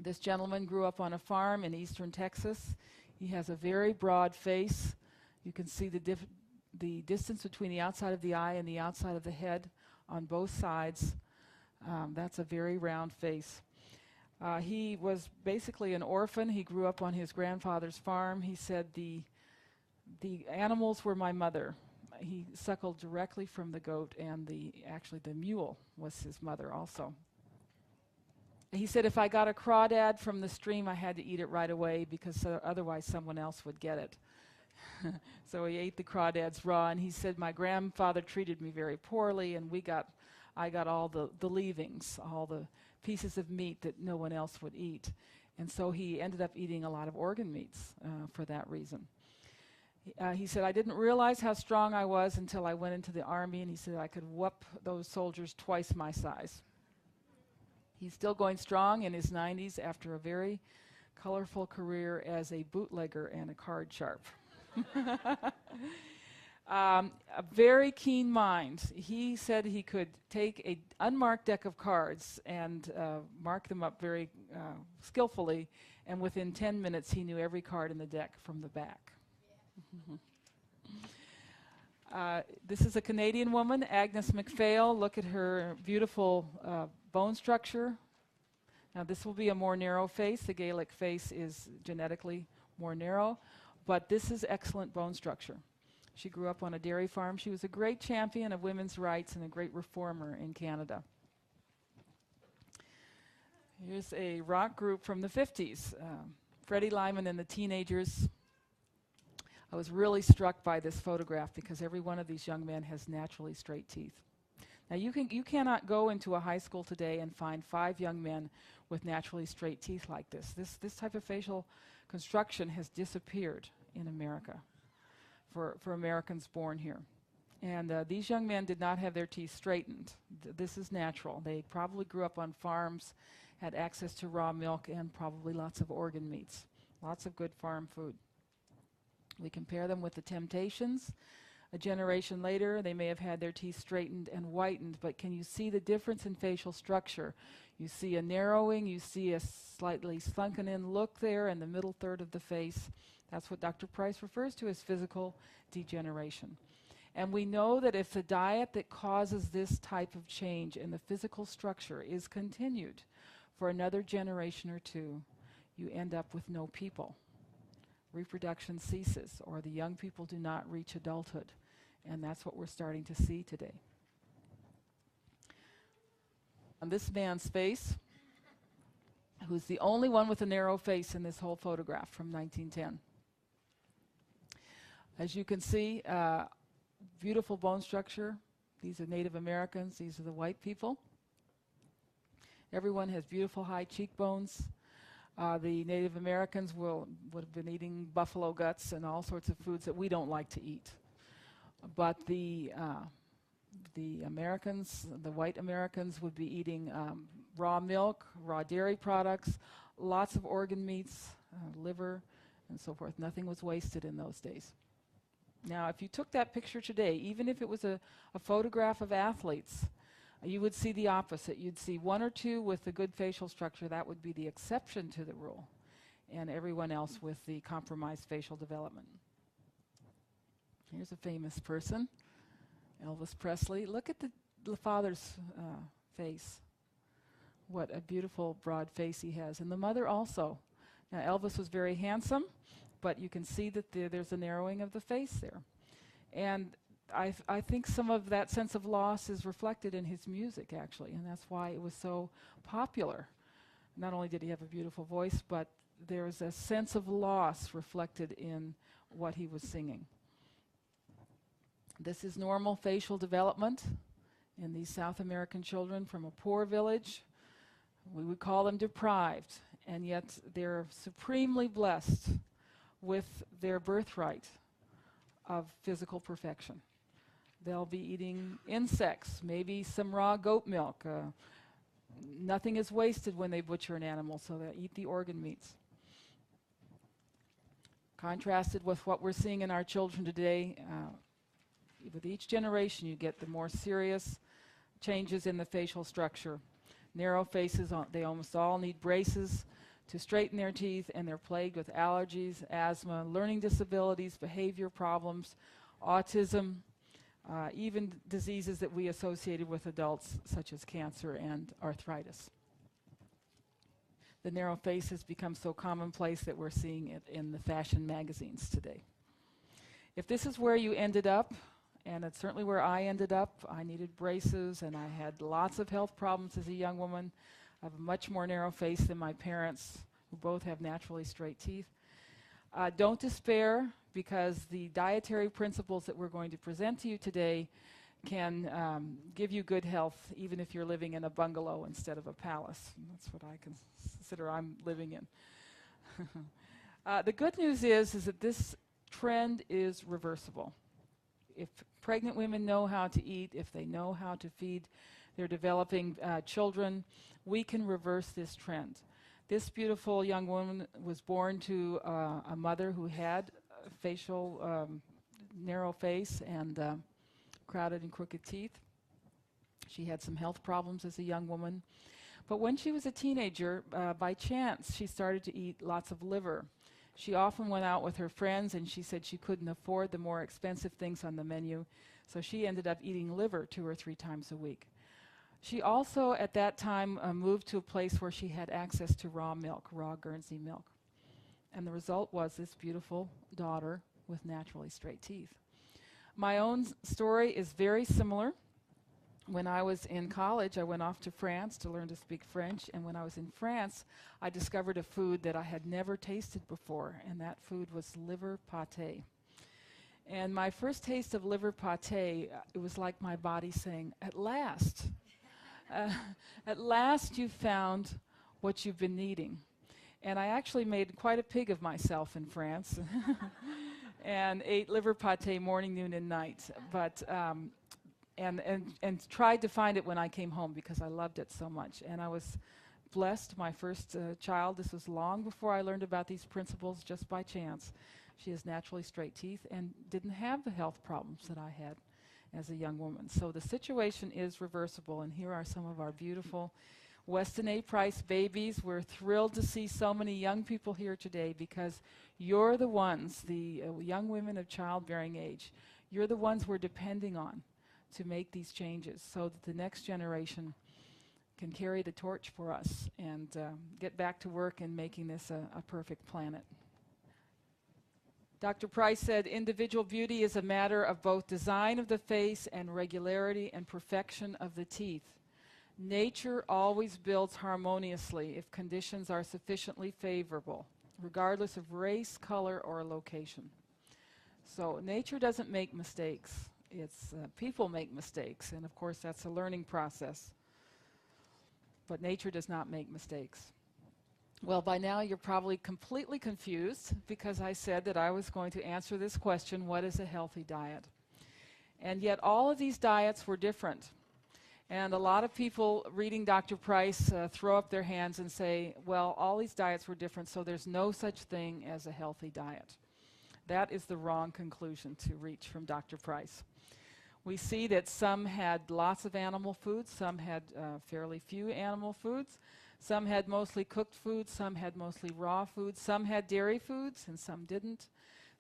Speaker 1: This gentleman grew up on a farm in eastern Texas. He has a very broad face. You can see the distance between the outside of the eye and the outside of the head on both sides. That's a very round face. He was basically an orphan. He grew up on his grandfather's farm. He said, the animals were my mother. he suckled directly from the goat, and actually the mule was his mother also. He said if I got a crawdad from the stream, I had to eat it right away because otherwise someone else would get it. So he ate the crawdads raw, and he said my grandfather treated me very poorly, and I got all the leavings, all the pieces of meat that no one else would eat. And so he ended up eating a lot of organ meats for that reason. He said, I didn't realize how strong I was until I went into the army, and he said I could whoop those soldiers twice my size. He's still going strong in his 90s after a very colorful career as a bootlegger and a card sharp. A very keen mind. He said he could take an unmarked deck of cards and mark them up very skillfully, and within 10 minutes he knew every card in the deck from the back. This is a Canadian woman, Agnes MacPhail. Look at her beautiful bone structure. Now this will be a more narrow face. The Gaelic face is genetically more narrow, but this is excellent bone structure. She grew up on a dairy farm. She was a great champion of women's rights and a great reformer in Canada. Here's a rock group from the 50s. Freddie Lyman and the Teenagers. I was really struck by this photograph because every one of these young men has naturally straight teeth. Now you cannot go into a high school today and find 5 young men with naturally straight teeth like this. This type of facial construction has disappeared in America for Americans born here. And these young men did not have their teeth straightened. This is natural. They probably grew up on farms, had access to raw milk, and probably lots of organ meats. Lots of good farm food. We compare them with the Temptations. A generation later, they may have had their teeth straightened and whitened, but can you see the difference in facial structure? You see a narrowing, you see a slightly sunken in look there in the middle third of the face. That's what Dr. Price refers to as physical degeneration. And we know that if the diet that causes this type of change in the physical structure is continued for another generation or two, you end up with no people. Reproduction ceases, or the young people do not reach adulthood. And that's what we're starting to see today. On this man's face, who's the only one with a narrow face in this whole photograph from 1910. As you can see, beautiful bone structure. These are Native Americans. These are the white people. Everyone has beautiful high cheekbones. The Native Americans would have been eating buffalo guts and all sorts of foods that we don't like to eat. But the Americans, the white Americans, would be eating raw milk, raw dairy products, lots of organ meats, liver, and so forth. Nothing was wasted in those days. Now, if you took that picture today, even if it was a photograph of athletes, you would see the opposite. You'd see 1 or 2 with the good facial structure. That would be the exception to the rule, and everyone else with the compromised facial development. Here's a famous person, Elvis Presley. Look at the father's face. What a beautiful broad face he has, and the mother also. Now, Elvis was very handsome, but you can see that there's a narrowing of the face there. And I think some of that sense of loss is reflected in his music, actually, and that's why it was so popular. Not only did he have a beautiful voice, but there was a sense of loss reflected in what he was singing. This is normal facial development in these South American children from a poor village. We would call them deprived, and yet they're supremely blessed with their birthright of physical perfection. They'll be eating insects, maybe some raw goat milk. Nothing is wasted when they butcher an animal, so they eat the organ meats. Contrasted with what we're seeing in our children today, with each generation you get the more serious changes in the facial structure. Narrow faces, they almost all need braces to straighten their teeth, and they're plagued with allergies, asthma, learning disabilities, behavior problems, autism, even diseases that we associated with adults, such as cancer and arthritis. The narrow face has become so commonplace that we're seeing it in the fashion magazines today. If this is where you ended up And it's certainly where I ended up. I needed braces, and I had lots of health problems as a young woman. I have a much more narrow face than my parents, who both have naturally straight teeth. Don't despair, because the dietary principles that we're going to present to you today can give you good health, even if you're living in a bungalow instead of a palace. And that's what I consider I'm living in. The good news is that this trend is reversible. If pregnant women know how to eat, if they know how to feed their developing children, we can reverse this trend. This beautiful young woman was born to a mother who had a facial narrow face and crowded and crooked teeth. She had some health problems as a young woman. But when she was a teenager, by chance, she started to eat lots of liver. She often went out with her friends, and she said she couldn't afford the more expensive things on the menu, so she ended up eating liver 2 or 3 times a week. She also, at that time, moved to a place where she had access to raw milk, raw Guernsey milk. And the result was this beautiful daughter with naturally straight teeth. My own story is very similar. When I was in college, I went off to France to learn to speak French, and when I was in France, I discovered a food that I had never tasted before, and that food was liver pâté. And my first taste of liver pâté, it was like my body saying, "At last, at last you found what you've been needing." And I actually made quite a pig of myself in France and ate liver pâté morning, noon, and night. But and tried to find it when I came home because I loved it so much. And I was blessed, my first child. This was long before I learned about these principles, just by chance. She has naturally straight teeth and didn't have the health problems that I had as a young woman. So the situation is reversible, and here are some of our beautiful Weston A. Price babies. We're thrilled to see so many young people here today because you're the ones, the young women of childbearing age, you're the ones we're depending on to make these changes so that the next generation can carry the torch for us and get back to work in making this a perfect planet. Dr. Price said, individual beauty is a matter of both design of the face and regularity and perfection of the teeth. Nature always builds harmoniously if conditions are sufficiently favorable, regardless of race, color, or location. So nature doesn't make mistakes. It's people make mistakes, and of course that's a learning process. But nature does not make mistakes. Well, by now you're probably completely confused because I said that I was going to answer this question, what is a healthy diet? And yet all of these diets were different. And a lot of people reading Dr. Price throw up their hands and say, well, all these diets were different, so there's no such thing as a healthy diet. That is the wrong conclusion to reach from Dr. Price. We see that some had lots of animal foods, some had fairly few animal foods, some had mostly cooked foods, some had mostly raw foods, some had dairy foods and some didn't,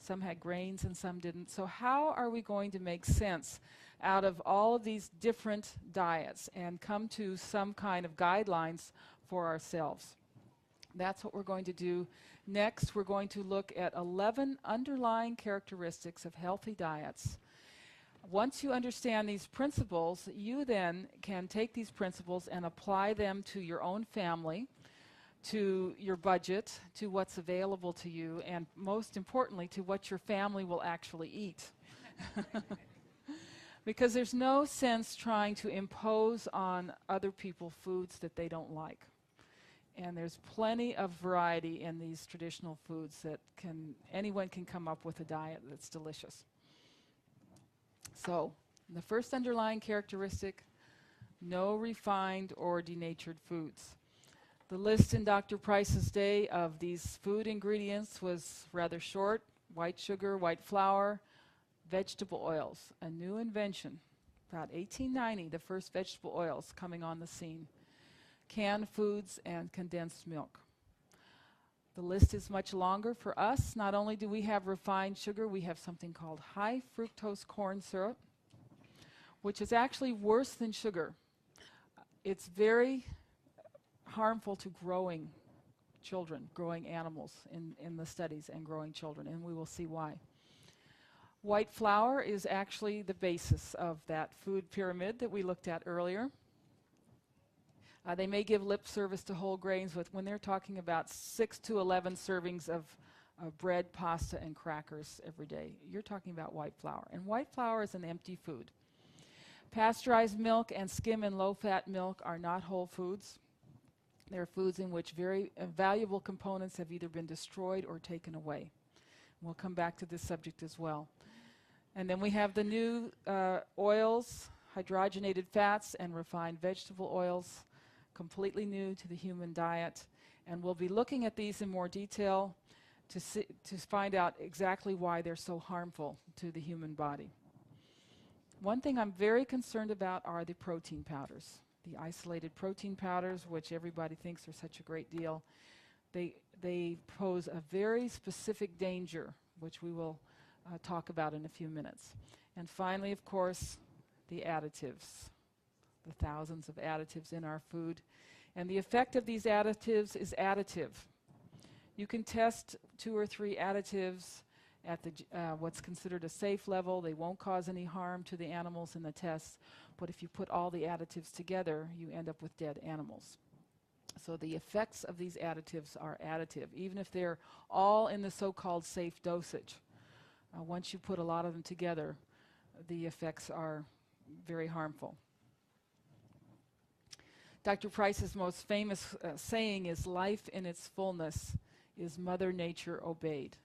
Speaker 1: some had grains and some didn't. So how are we going to make sense out of all of these different diets and come to some kind of guidelines for ourselves? That's what we're going to do. Next, we're going to look at 11 underlying characteristics of healthy diets. Once you understand these principles, you then can take these principles and apply them to your own family, to your budget, to what's available to you, and most importantly, to what your family will actually eat. Because there's no sense trying to impose on other people foods that they don't like. And there's plenty of variety in these traditional foods that anyone can come up with a diet that's delicious. So, the first underlying characteristic, no refined or denatured foods. The list in Dr. Price's day of these food ingredients was rather short: white sugar, white flour, vegetable oils, a new invention. About 1890, the first vegetable oils coming on the scene. Canned foods and condensed milk. The list is much longer for us. Not only do we have refined sugar, we have something called high fructose corn syrup, which is actually worse than sugar. It's very harmful to growing children, growing animals in the studies, and growing children, and we will see why. White flour is actually the basis of that food pyramid that we looked at earlier. They may give lip service to whole grains, but when they're talking about 6 to 11 servings of bread, pasta, and crackers every day, you're talking about white flour. And white flour is an empty food. Pasteurized milk and skim and low-fat milk are not whole foods. They're foods in which very valuable components have either been destroyed or taken away. We'll come back to this subject as well. And then we have the new oils, hydrogenated fats, and refined vegetable oils, completely new to the human diet. And we'll be looking at these in more detail to find out exactly why they're so harmful to the human body. One thing I'm very concerned about are the protein powders, the isolated protein powders, which everybody thinks are such a great deal. They pose a very specific danger, which we will talk about in a few minutes. And finally, of course, the additives, the thousands of additives in our food. And the effect of these additives is additive. You can test 2 or 3 additives at what's considered a safe level. They won't cause any harm to the animals in the tests. But if you put all the additives together, you end up with dead animals. So the effects of these additives are additive, even if they're all in the so-called safe dosage. Once you put a lot of them together, the effects are very harmful. Dr. Price's most famous saying is, "Life in its fullness is Mother Nature obeyed."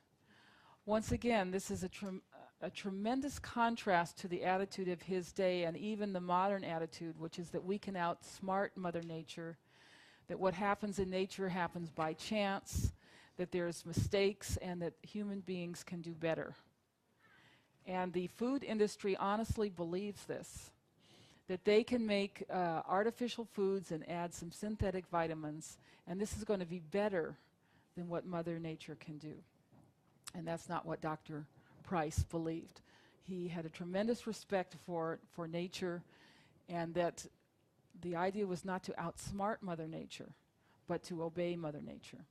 Speaker 1: Once again, this is a tremendous contrast to the attitude of his day and even the modern attitude, which is that we can outsmart Mother Nature, that what happens in nature happens by chance, that there's mistakes, and that human beings can do better. And the food industry honestly believes this, that they can make artificial foods and add some synthetic vitamins, and this is going to be better than what Mother Nature can do. And that's not what Dr. Price believed. He had a tremendous respect for nature, and that the idea was not to outsmart Mother Nature, but to obey Mother Nature.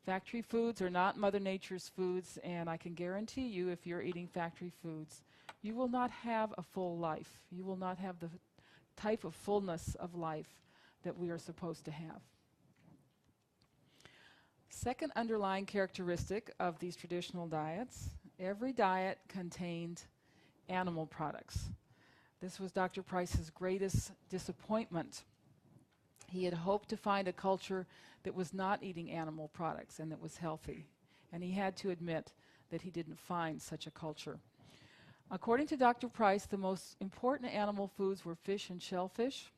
Speaker 1: Factory foods are not Mother Nature's foods, and I can guarantee you, if you're eating factory foods, you will not have a full life. You will not have the type of fullness of life that we are supposed to have. Second underlying characteristic of these traditional diets, every diet contained animal products. This was Dr. Price's greatest disappointment. He had hoped to find a culture that was not eating animal products and that was healthy. And he had to admit that he didn't find such a culture. According to Dr. Price, the most important animal foods were fish and shellfish,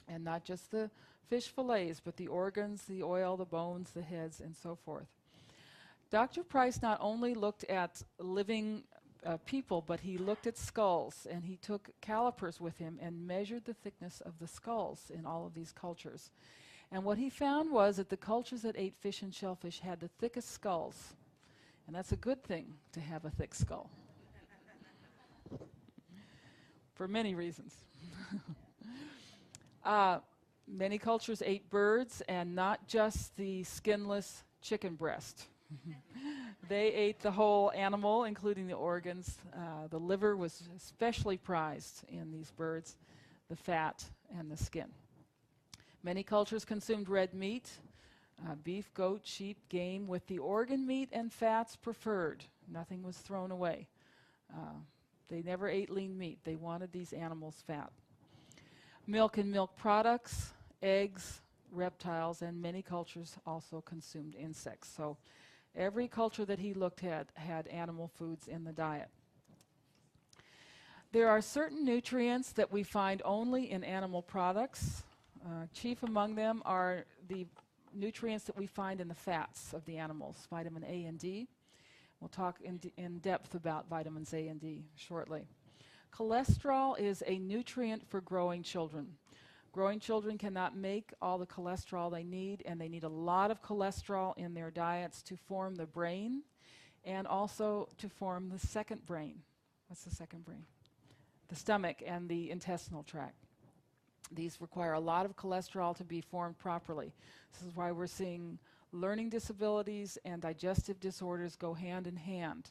Speaker 1: and not just the fish fillets, but the organs, the oil, the bones, the heads, and so forth. Dr. Price not only looked at living people, but he looked at skulls, and he took calipers with him and measured the thickness of the skulls in all of these cultures. And what he found was that the cultures that ate fish and shellfish had the thickest skulls. And that's a good thing, to have a thick skull. For many reasons. Many cultures ate birds, and not just the skinless chicken breast. They ate the whole animal, including the organs. The liver was especially prized in these birds, the fat and the skin. Many cultures consumed red meat, beef, goat, sheep, game, with the organ meat and fats preferred. Nothing was thrown away. They never ate lean meat. They wanted these animals fat. Milk and milk products, eggs, reptiles, and many cultures also consumed insects. So every culture that he looked at had animal foods in the diet. There are certain nutrients that we find only in animal products. Chief among them are the nutrients that we find in the fats of the animals, vitamin A and D. We'll talk in depth about vitamins A and D shortly. Cholesterol is a nutrient for growing children. Growing children cannot make all the cholesterol they need, and they need a lot of cholesterol in their diets to form the brain and also to form the second brain. What's the second brain? The stomach and the intestinal tract. These require a lot of cholesterol to be formed properly. This is why we're seeing learning disabilities and digestive disorders go hand in hand,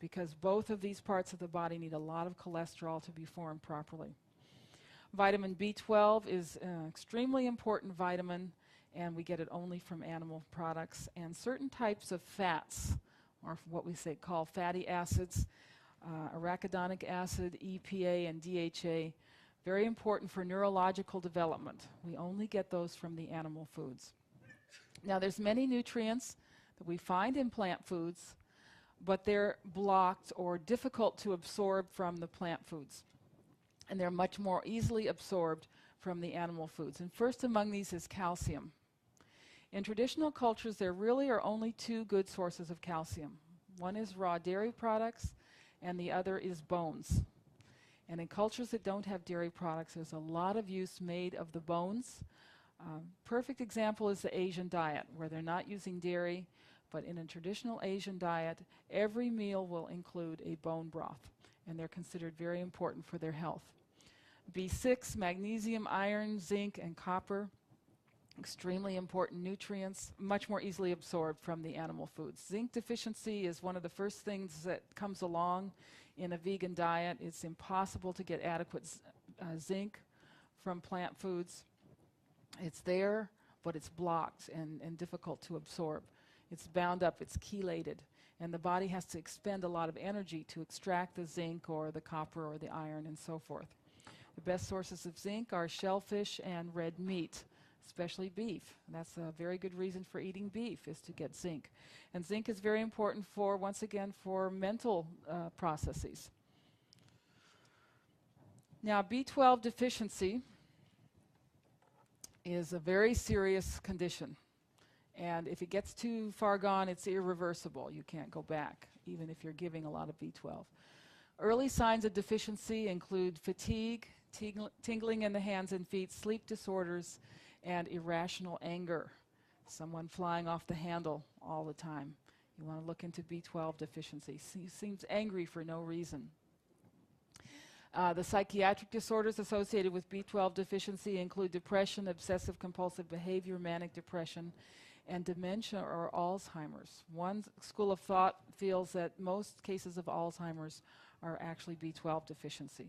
Speaker 1: because both of these parts of the body need a lot of cholesterol to be formed properly. Vitamin B12 is an extremely important vitamin, and we get it only from animal products. And certain types of fats, or what we call fatty acids, arachidonic acid, EPA, and DHA, very important for neurological development. We only get those from the animal foods. Now, there's many nutrients that we find in plant foods, but they're blocked or difficult to absorb from the plant foods. And they're much more easily absorbed from the animal foods. And first among these is calcium. In traditional cultures, there really are only two good sources of calcium. One is raw dairy products, and the other is bones. And in cultures that don't have dairy products, there's a lot of use made of the bones. Perfect example is the Asian diet, where they're not using dairy, but in a traditional Asian diet, every meal will include a bone broth, and they're considered very important for their health. B6, magnesium, iron, zinc, and copper, extremely important nutrients, much more easily absorbed from the animal foods. Zinc deficiency is one of the first things that comes along in a vegan diet. It's impossible to get adequate zinc from plant foods. It's there, but it's blocked and difficult to absorb. It's bound up, it's chelated, and the body has to expend a lot of energy to extract the zinc or the copper or the iron and so forth. The best sources of zinc are shellfish and red meat, especially beef. And that's a very good reason for eating beef, is to get zinc. And zinc is very important for, once again, for mental processes. Now, B12 deficiency is a very serious condition. And if it gets too far gone, it's irreversible. You can't go back, even if you're giving a lot of B12. Early signs of deficiency include fatigue, tingling in the hands and feet, sleep disorders, and irrational anger. Someone flying off the handle all the time. You want to look into B12 deficiency. He seems angry for no reason. The psychiatric disorders associated with B12 deficiency include depression, obsessive compulsive behavior, manic depression, and dementia or Alzheimer's. One school of thought feels that most cases of Alzheimer's are actually B12 deficiency.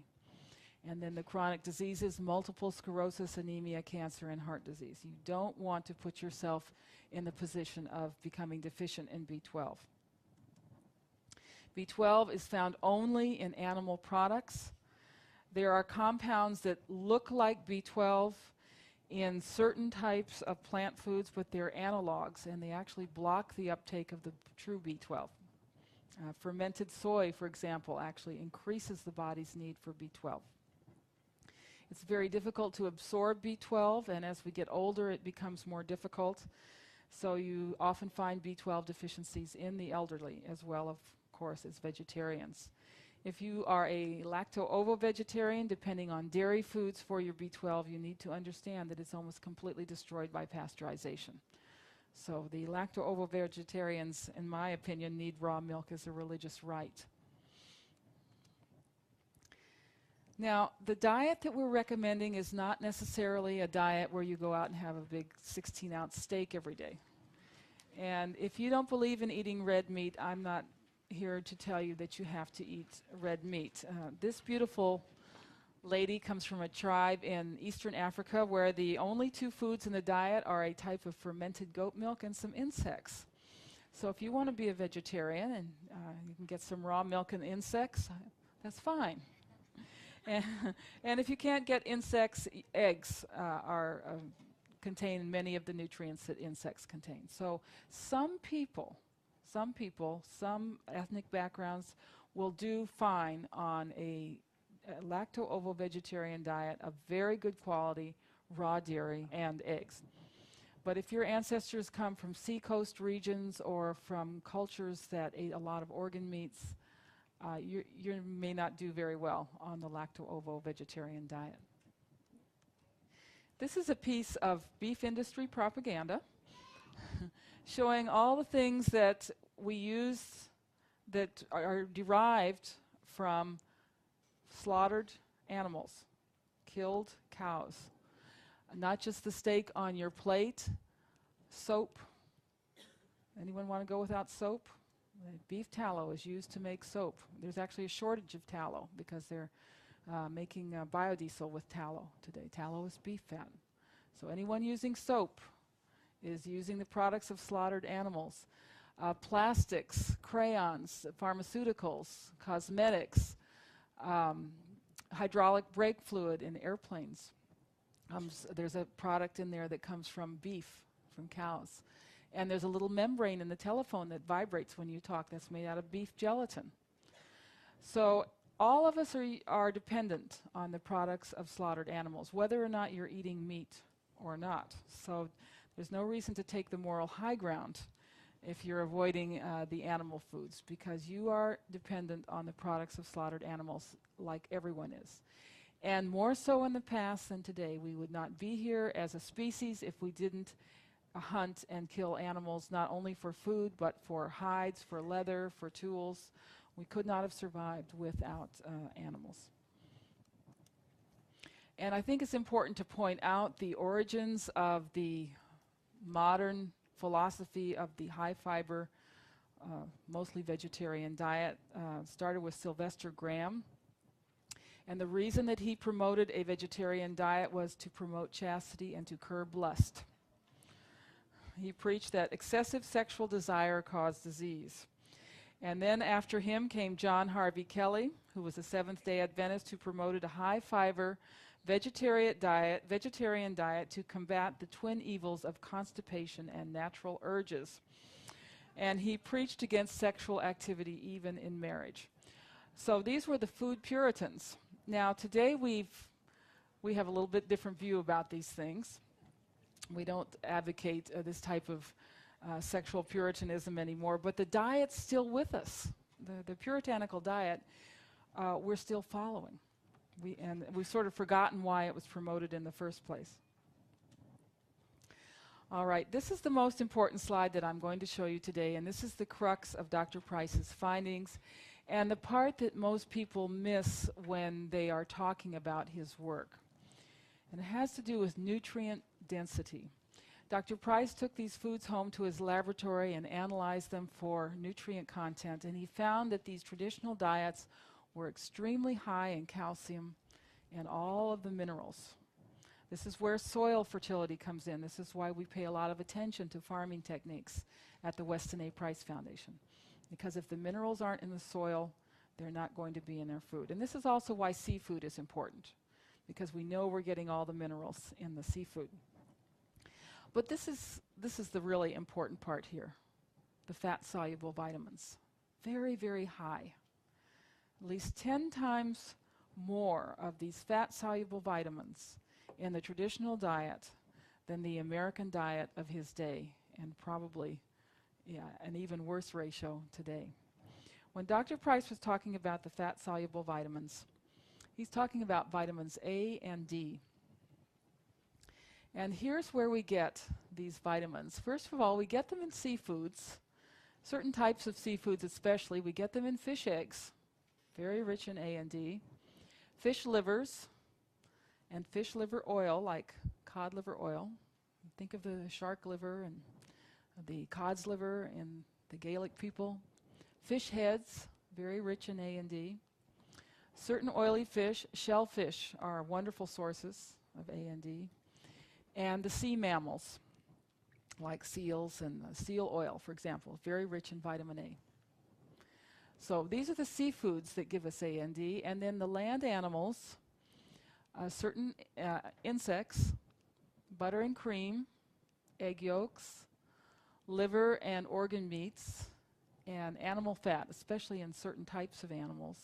Speaker 1: And then the chronic diseases, multiple sclerosis, anemia, cancer, and heart disease. You don't want to put yourself in the position of becoming deficient in B12. B12 is found only in animal products. There are compounds that look like B12 in certain types of plant foods, but they're analogs, and they actually block the uptake of the true B12. Fermented soy, for example, actually increases the body's need for B12. It's very difficult to absorb B12, and as we get older, it becomes more difficult. So you often find B12 deficiencies in the elderly, as well, of course, as vegetarians. If you are a lacto-ovo-vegetarian, depending on dairy foods for your B12, you need to understand that it's almost completely destroyed by pasteurization. So the lacto-ovo-vegetarians, in my opinion, need raw milk as a religious rite. Now, the diet that we're recommending is not necessarily a diet where you go out and have a big 16-ounce steak every day. And if you don't believe in eating red meat, I'm not here to tell you that you have to eat red meat. This beautiful lady comes from a tribe in Eastern Africa where the only two foods in the diet are a type of fermented goat milk and some insects. So if you want to be a vegetarian and you can get some raw milk and insects, that's fine. And if you can't get insects, eggs contain many of the nutrients that insects contain. So some people, some ethnic backgrounds will do fine on a lacto-ovo-vegetarian diet of very good quality, raw dairy and eggs. But if your ancestors come from seacoast regions or from cultures that ate a lot of organ meats, you may not do very well on the lacto-ovo-vegetarian diet. This is a piece of beef industry propaganda showing all the things that we use that are derived from slaughtered animals, killed cows. Not just the steak on your plate, soap. Anyone want to go without soap? Beef tallow is used to make soap. There's actually a shortage of tallow because they're making biodiesel with tallow today. Tallow is beef fat. So anyone using soap is using the products of slaughtered animals. Plastics, crayons, pharmaceuticals, cosmetics, hydraulic brake fluid in airplanes. There's a product in there that comes from beef, from cows. And there's a little membrane in the telephone that vibrates when you talk that's made out of beef gelatin. So all of us are dependent on the products of slaughtered animals, whether or not you're eating meat or not. So there's no reason to take the moral high ground if you're avoiding the animal foods, because you are dependent on the products of slaughtered animals like everyone is. And more so in the past than today. We would not be here as a species if we didn't hunt and kill animals, not only for food, but for hides, for leather, for tools. We could not have survived without animals. And I think it's important to point out the origins of the modern philosophy of the high-fiber, mostly vegetarian diet. Started with Sylvester Graham. And the reason that he promoted a vegetarian diet was to promote chastity and to curb lust. He preached that excessive sexual desire caused disease. And then after him came John Harvey Kelly, who was a Seventh-day Adventist who promoted a high-fiber vegetarian diet to combat the twin evils of constipation and natural urges. And he preached against sexual activity even in marriage. So these were the food Puritans. Now today we have a little bit different view about these things. We don't advocate this type of sexual Puritanism anymore, but the diet's still with us. The puritanical diet, we're still following. We've sort of forgotten why it was promoted in the first place. All right, this is the most important slide that I'm going to show you today, and this is the crux of Dr. Price's findings, and the part that most people miss when they are talking about his work. And it has to do with nutrient density. Dr. Price took these foods home to his laboratory and analyzed them for nutrient content, and he found that these traditional diets were extremely high in calcium and all of the minerals. This is where soil fertility comes in. This is why we pay a lot of attention to farming techniques at the Weston A. Price Foundation. Because if the minerals aren't in the soil, they're not going to be in their food. And this is also why seafood is important, because we know we're getting all the minerals in the seafood. But this is the really important part here, the fat-soluble vitamins. Very, very high. At least 10 times more of these fat-soluble vitamins in the traditional diet than the American diet of his day, and probably an even worse ratio today. When Dr. Price was talking about the fat-soluble vitamins, he's talking about vitamins A and D. And here's where we get these vitamins. First of all, we get them in seafoods, certain types of seafoods especially. We get them in fish eggs, very rich in A and D, fish livers, and fish liver oil, like cod liver oil. Think of the shark liver and the cod's liver in the Gaelic people. Fish heads, very rich in A and D. Certain oily fish, shellfish, are wonderful sources of A and D. And the sea mammals, like seals and seal oil, for example, very rich in vitamin A. So these are the seafoods that give us A and D. And then the land animals, certain insects, butter and cream, egg yolks, liver and organ meats, and animal fat, especially in certain types of animals,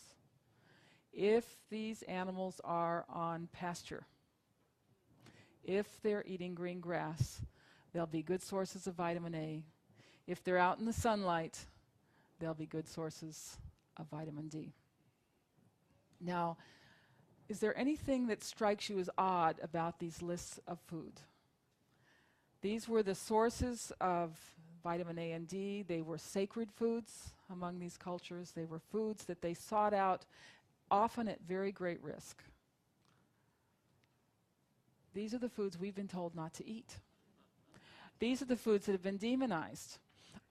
Speaker 1: if these animals are on pasture. If they're eating green grass, they'll be good sources of vitamin A. If they're out in the sunlight, they'll be good sources of vitamin D. Now, is there anything that strikes you as odd about these lists of food? These were the sources of vitamin A and D. They were sacred foods among these cultures. They were foods that they sought out, often at very great risk. These are the foods we've been told not to eat. These are the foods that have been demonized.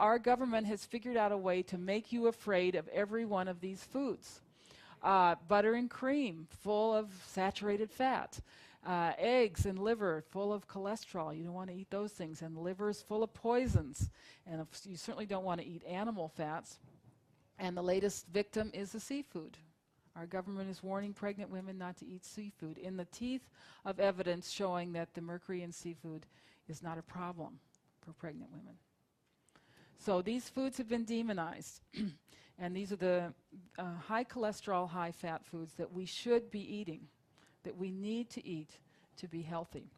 Speaker 1: our government has figured out a way to make you afraid of every one of these foods. Butter and cream, full of saturated fat. Eggs and liver, full of cholesterol. You don't want to eat those things. And liver is full of poisons. And you certainly don't want to eat animal fats. And the latest victim is the seafood. Our government is warning pregnant women not to eat seafood in the teeth of evidence showing that the mercury in seafood is not a problem for pregnant women. So these foods have been demonized. And these are the high cholesterol, high fat foods that we should be eating, that we need to eat to be healthy.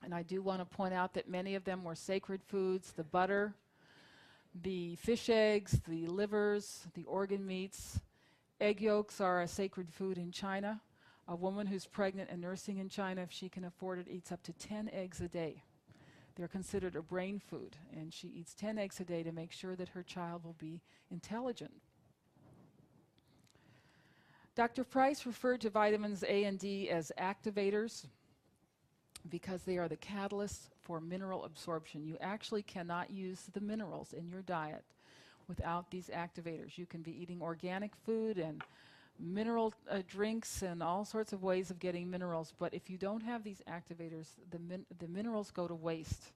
Speaker 1: And I do want to point out that many of them were sacred foods: the butter, the fish eggs, the livers, the organ meats. Egg yolks are a sacred food in China. A woman who's pregnant and nursing in China, if she can afford it, eats up to 10 eggs a day. They're considered a brain food, and she eats 10 eggs a day to make sure that her child will be intelligent. Dr. Price referred to vitamins A and D as activators because they are the catalysts for mineral absorption. You actually cannot use the minerals in your diet without these activators. You can be eating organic food and mineral drinks and all sorts of ways of getting minerals, but if you don't have these activators, the minerals go to waste.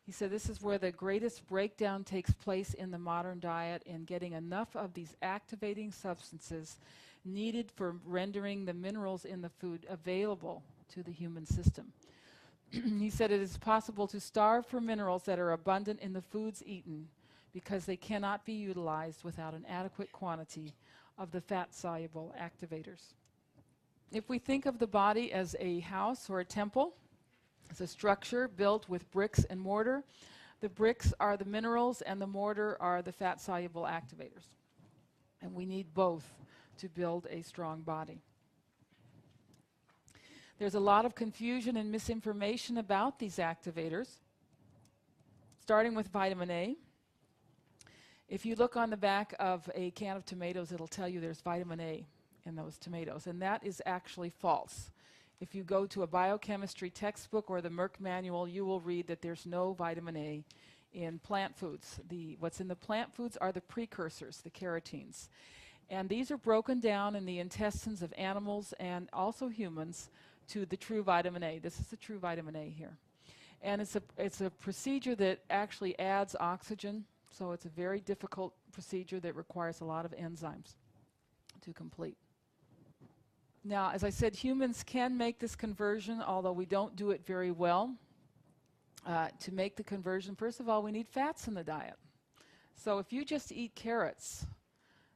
Speaker 1: He said this is where the greatest breakdown takes place in the modern diet, in getting enough of these activating substances needed for rendering the minerals in the food available to the human system. He said it is possible to starve for minerals that are abundant in the foods eaten because they cannot be utilized without an adequate quantity of the fat-soluble activators. If we think of the body as a house or a temple, it's a structure built with bricks and mortar. The bricks are the minerals and the mortar are the fat-soluble activators. And we need both to build a strong body. There's a lot of confusion and misinformation about these activators, starting with vitamin A. If you look on the back of a can of tomatoes, it'll tell you there's vitamin A in those tomatoes, and that is actually false. If you go to a biochemistry textbook or the Merck manual, you will read that there's no vitamin A in plant foods. What's in the plant foods are the precursors, the carotenes. And these are broken down in the intestines of animals and also humans to the true vitamin A. This is the true vitamin A here. And it's a procedure that actually adds oxygen, so it's a very difficult procedure that requires a lot of enzymes to complete. Now, as I said, humans can make this conversion, although we don't do it very well. To make the conversion, first of all, we need fats in the diet. So if you just eat carrots,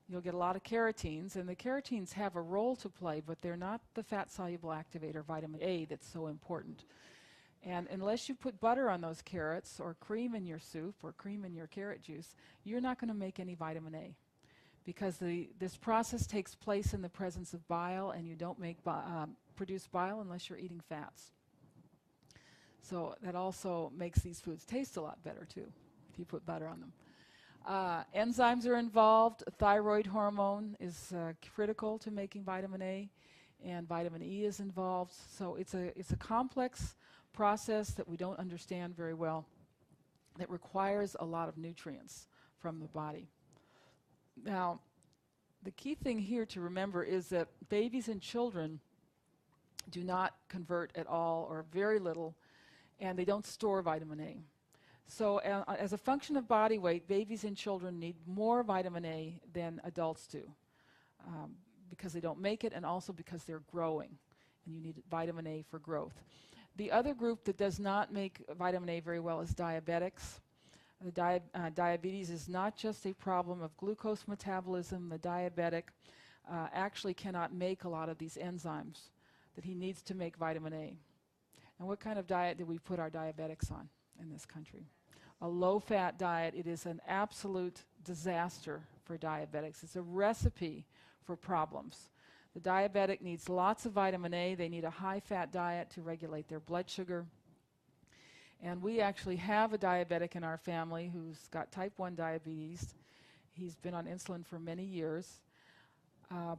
Speaker 1: you'll get a lot of carotenes, and the carotenes have a role to play, but they're not the fat-soluble activator, vitamin A, that's so important. And unless you put butter on those carrots, or cream in your soup, or cream in your carrot juice, you're not going to make any vitamin A. Because this process takes place in the presence of bile, and you don't produce bile unless you're eating fats. So that also makes these foods taste a lot better, too, if you put butter on them. Enzymes are involved. Thyroid hormone is critical to making vitamin A, and vitamin E is involved. So it's a complex process that we don't understand very well that requires a lot of nutrients from the body. Now, the key thing here to remember is that babies and children do not convert at all or very little, and they don't store vitamin A. So as a function of body weight, babies and children need more vitamin A than adults do because they don't make it, and also because they're growing, and you need vitamin A for growth. The other group that does not make vitamin A very well is diabetics. Diabetes is not just a problem of glucose metabolism. The diabetic actually cannot make a lot of these enzymes that he needs to make vitamin A. And what kind of diet do we put our diabetics on in this country? A low-fat diet. It is an absolute disaster for diabetics. It's a recipe for problems. The diabetic needs lots of vitamin A. They need a high-fat diet to regulate their blood sugar. And we actually have a diabetic in our family who's got type 1 diabetes. He's been on insulin for many years,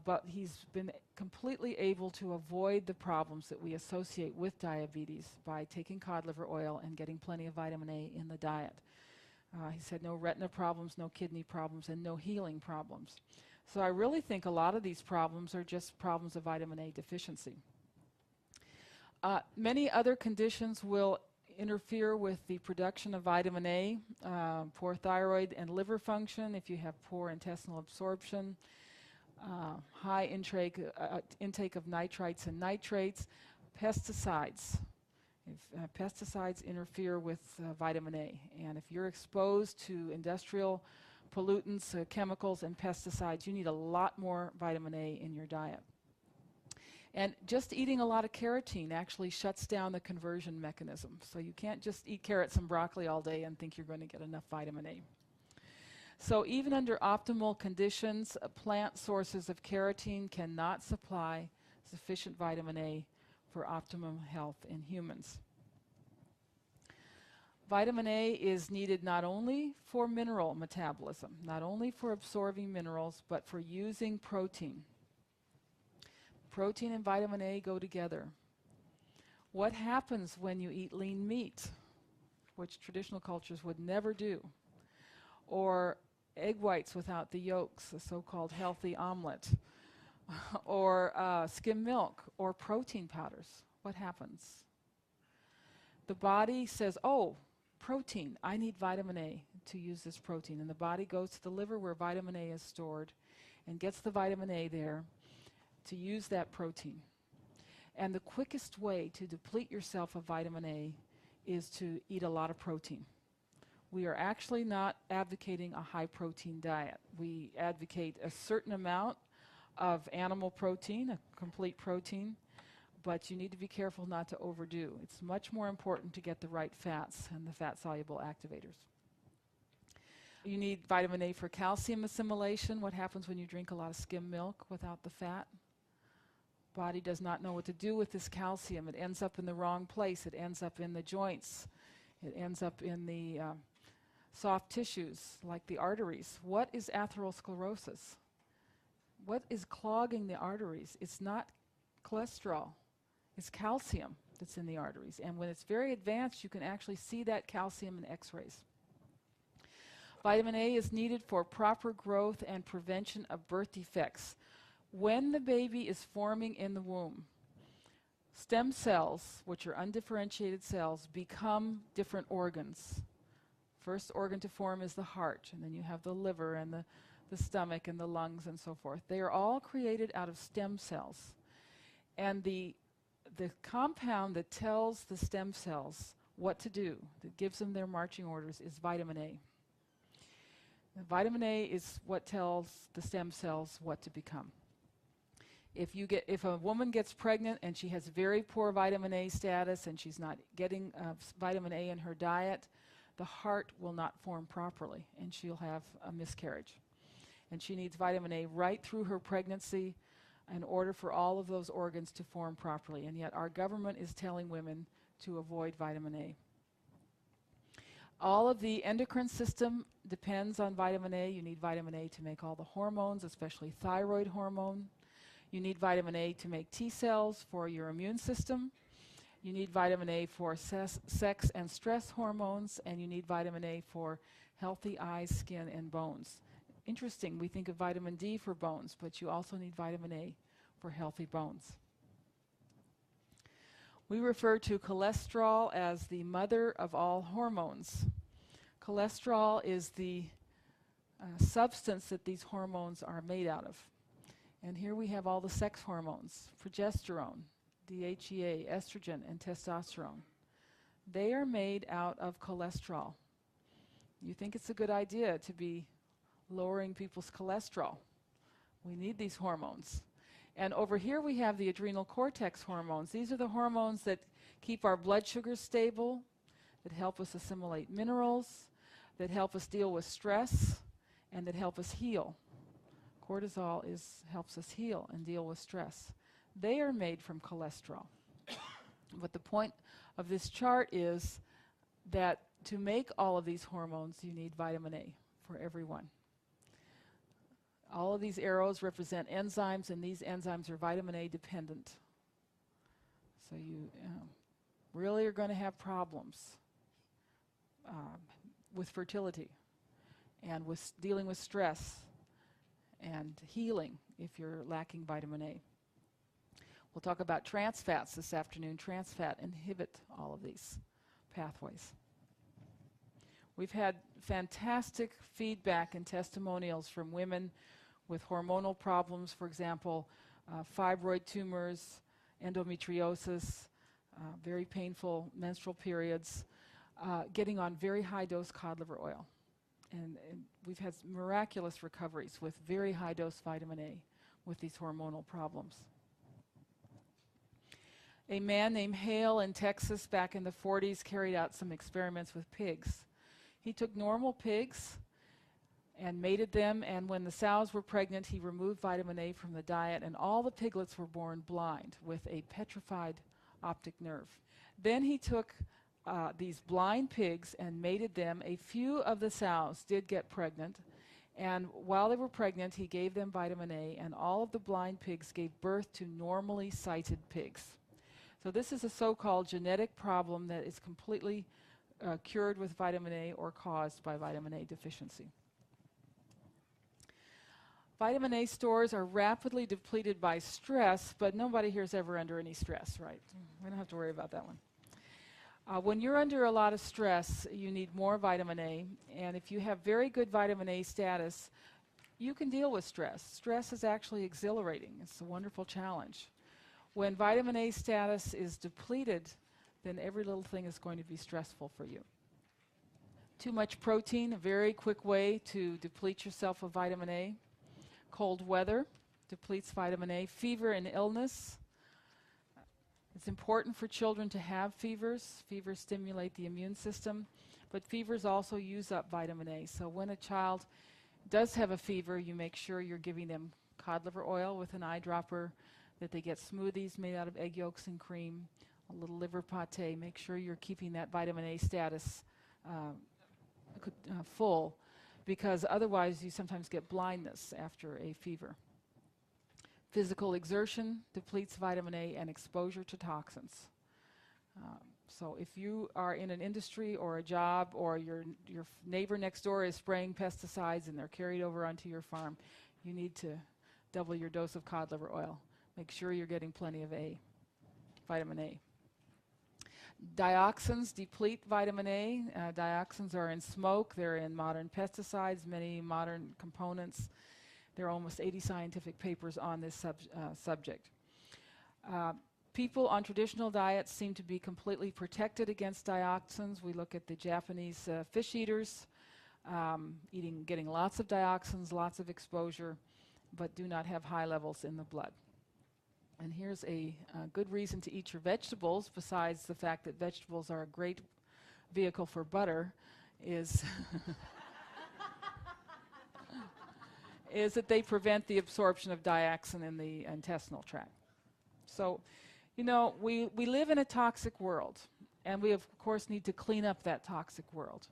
Speaker 1: but he's been completely able to avoid the problems that we associate with diabetes by taking cod liver oil and getting plenty of vitamin A in the diet. He said no retina problems, no kidney problems, and no healing problems. So I really think a lot of these problems are just problems of vitamin A deficiency. Many other conditions will interfere with the production of vitamin A, poor thyroid and liver function, if you have poor intestinal absorption, high intake of nitrites and nitrates, pesticides. If pesticides interfere with vitamin A, and if you're exposed to industrial pollutants, chemicals, and pesticides, you need a lot more vitamin A in your diet. And just eating a lot of carotene actually shuts down the conversion mechanism. So you can't just eat carrots and broccoli all day and think you're going to get enough vitamin A. So even under optimal conditions, plant sources of carotene cannot supply sufficient vitamin A for optimum health in humans. Vitamin A is needed not only for mineral metabolism, not only for absorbing minerals, but for using protein. Protein and vitamin A go together. What happens when you eat lean meat, which traditional cultures would never do, or egg whites without the yolks, the so-called healthy omelet, or skim milk, or protein powders? What happens? The body says, oh, protein, I need vitamin A to use this protein. And the body goes to the liver where vitamin A is stored and gets the vitamin A there to use that protein. And the quickest way to deplete yourself of vitamin A is to eat a lot of protein. We are actually not advocating a high protein diet. We advocate a certain amount of animal protein, a complete protein, but you need to be careful not to overdo. It's much more important to get the right fats and the fat-soluble activators. You need vitamin A for calcium assimilation. What happens when you drink a lot of skim milk without the fat? Body does not know what to do with this calcium. It ends up in the wrong place. It ends up in the joints. It ends up in the soft tissues like the arteries. What is atherosclerosis? What is clogging the arteries? It's not cholesterol. It's calcium that's in the arteries. And when it's very advanced, you can actually see that calcium in x-rays. Vitamin A is needed for proper growth and prevention of birth defects. When the baby is forming in the womb, stem cells, which are undifferentiated cells, become different organs. First organ to form is the heart, and then you have the liver and the stomach and the lungs and so forth. They are all created out of stem cells. And the compound that tells the stem cells what to do, that gives them their marching orders, is vitamin A. And vitamin A is what tells the stem cells what to become. If a woman gets pregnant and she has very poor vitamin A status and she's not getting vitamin A in her diet, the heart will not form properly and she'll have a miscarriage. And she needs vitamin A right through her pregnancy in order for all of those organs to form properly. And yet our government is telling women to avoid vitamin A. All of the endocrine system depends on vitamin A. You need vitamin A to make all the hormones, especially thyroid hormone. You need vitamin A to make T cells for your immune system. You need vitamin A for sex and stress hormones, and you need vitamin A for healthy eyes, skin, and bones. Interesting, we think of vitamin D for bones, but you also need vitamin A for healthy bones. We refer to cholesterol as the mother of all hormones. Cholesterol is the substance that these hormones are made out of. And here we have all the sex hormones, progesterone, DHEA, estrogen, and testosterone. They are made out of cholesterol. You think it's a good idea to be lowering people's cholesterol. We need these hormones. And over here we have the adrenal cortex hormones. These are the hormones that keep our blood sugars stable, that help us assimilate minerals, that help us deal with stress, and that help us heal. Cortisol helps us heal and deal with stress. They are made from cholesterol. But the point of this chart is that to make all of these hormones, you need vitamin A for everyone. All of these arrows represent enzymes, and these enzymes are vitamin A dependent. So you really are going to have problems with fertility and with dealing with stress and healing if you're lacking vitamin A. We'll talk about trans fats this afternoon. Trans fat inhibit all of these pathways. We've had fantastic feedback and testimonials from women with hormonal problems, for example, fibroid tumors, endometriosis, very painful menstrual periods, getting on very high-dose cod liver oil. And we've had miraculous recoveries with very high-dose vitamin A with these hormonal problems. A man named Hale in Texas back in the 40s carried out some experiments with pigs. He took normal pigs and mated them, and when the sows were pregnant, he removed vitamin A from the diet, and all the piglets were born blind with a petrified optic nerve. Then he took these blind pigs and mated them. A few of the sows did get pregnant, and while they were pregnant, he gave them vitamin A, and all of the blind pigs gave birth to normally sighted pigs. So this is a so-called genetic problem that is completely cured with vitamin A or caused by vitamin A deficiency. Vitamin A stores are rapidly depleted by stress, but nobody here is ever under any stress, right? We don't have to worry about that one. When you're under a lot of stress, you need more vitamin A, and if you have very good vitamin A status, you can deal with stress. Stress is actually exhilarating. It's a wonderful challenge. When vitamin A status is depleted, then every little thing is going to be stressful for you. Too much protein, a very quick way to deplete yourself of vitamin A. Cold weather depletes vitamin A. Fever and illness. It's important for children to have fevers. Fevers stimulate the immune system, but fevers also use up vitamin A. So when a child does have a fever, you make sure you're giving them cod liver oil with an eyedropper, that they get smoothies made out of egg yolks and cream, a little liver pate. Make sure you're keeping that vitamin A status full, because otherwise you sometimes get blindness after a fever. Physical exertion depletes vitamin A, and exposure to toxins. So if you are in an industry or a job, or your neighbor next door is spraying pesticides and they're carried over onto your farm, you need to double your dose of cod liver oil. Make sure you're getting plenty of vitamin A. Dioxins deplete vitamin A. Dioxins are in smoke. They're in modern pesticides, many modern components. There are almost 80 scientific papers on this subject. People on traditional diets seem to be completely protected against dioxins. We look at the Japanese fish eaters, getting lots of dioxins, lots of exposure, but do not have high levels in the blood. And here's a good reason to eat your vegetables, besides the fact that vegetables are a great vehicle for butter, is is that they prevent the absorption of dioxin in the intestinal tract. So, you know, we live in a toxic world, and we of course need to clean up that toxic world.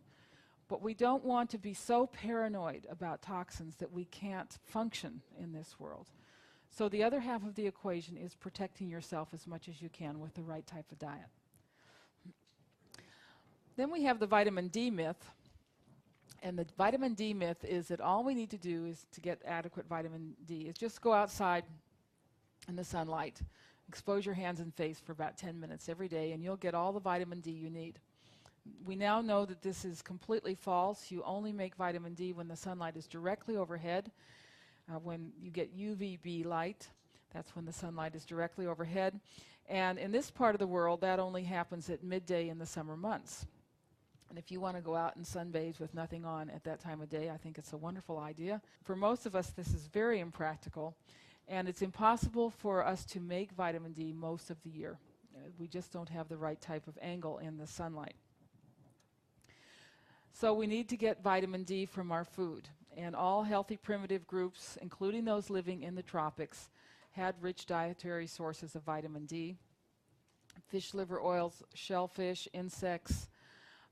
Speaker 1: But we don't want to be so paranoid about toxins that we can't function in this world. So the other half of the equation is protecting yourself as much as you can with the right type of diet. Then we have the vitamin D myth. And the vitamin D myth is that all we need to do is to get adequate vitamin D is just go outside in the sunlight, expose your hands and face for about 10 minutes every day, and you'll get all the vitamin D you need. We now know that this is completely false. You only make vitamin D when the sunlight is directly overhead. When you get UVB light, that's when the sunlight is directly overhead. And in this part of the world, that only happens at midday in the summer months. And if you want to go out and sunbathe with nothing on at that time of day, I think it's a wonderful idea. For most of us, this is very impractical, and it's impossible for us to make vitamin D most of the year. We just don't have the right type of angle in the sunlight. So we need to get vitamin D from our food. And all healthy primitive groups, including those living in the tropics, had rich dietary sources of vitamin D. Fish liver oils, shellfish, insects,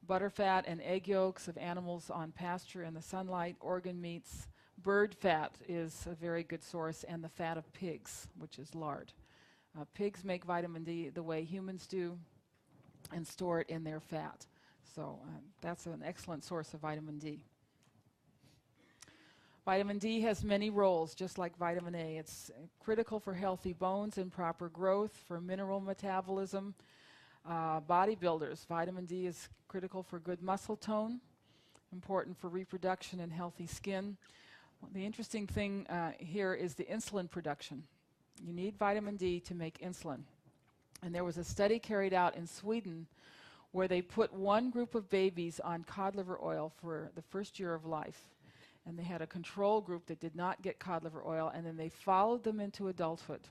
Speaker 1: butterfat and egg yolks of animals on pasture in the sunlight, organ meats. Bird fat is a very good source, and the fat of pigs, which is lard. Pigs make vitamin D the way humans do and store it in their fat. So that's an excellent source of vitamin D. Vitamin D has many roles, just like vitamin A. It's critical for healthy bones and proper growth, for mineral metabolism. Bodybuilders, vitamin D is critical for good muscle tone, important for reproduction and healthy skin. Well, the interesting thing here is the insulin production. You need vitamin D to make insulin. And there was a study carried out in Sweden where they put one group of babies on cod liver oil for the first year of life. And they had a control group that did not get cod liver oil, and then they followed them into adulthood.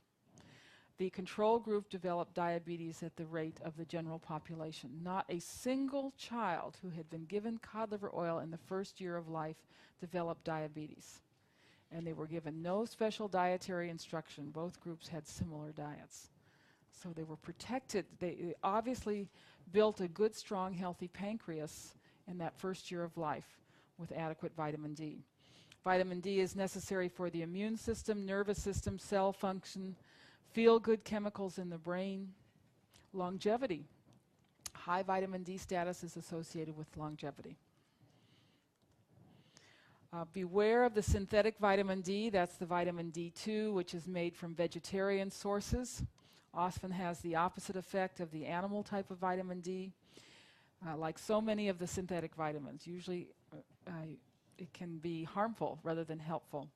Speaker 1: The control group developed diabetes at the rate of the general population. Not a single child who had been given cod liver oil in the first year of life developed diabetes. And they were given no special dietary instruction. Both groups had similar diets. So they were protected. They obviously built a good, strong, healthy pancreas in that first year of life with adequate vitamin D. Vitamin D is necessary for the immune system, nervous system, cell function, feel-good chemicals in the brain, longevity. High vitamin D status is associated with longevity. Beware of the synthetic vitamin D. That's the vitamin D2, which is made from vegetarian sources. Often has the opposite effect of the animal type of vitamin D. Like so many of the synthetic vitamins, usually it can be harmful rather than helpful.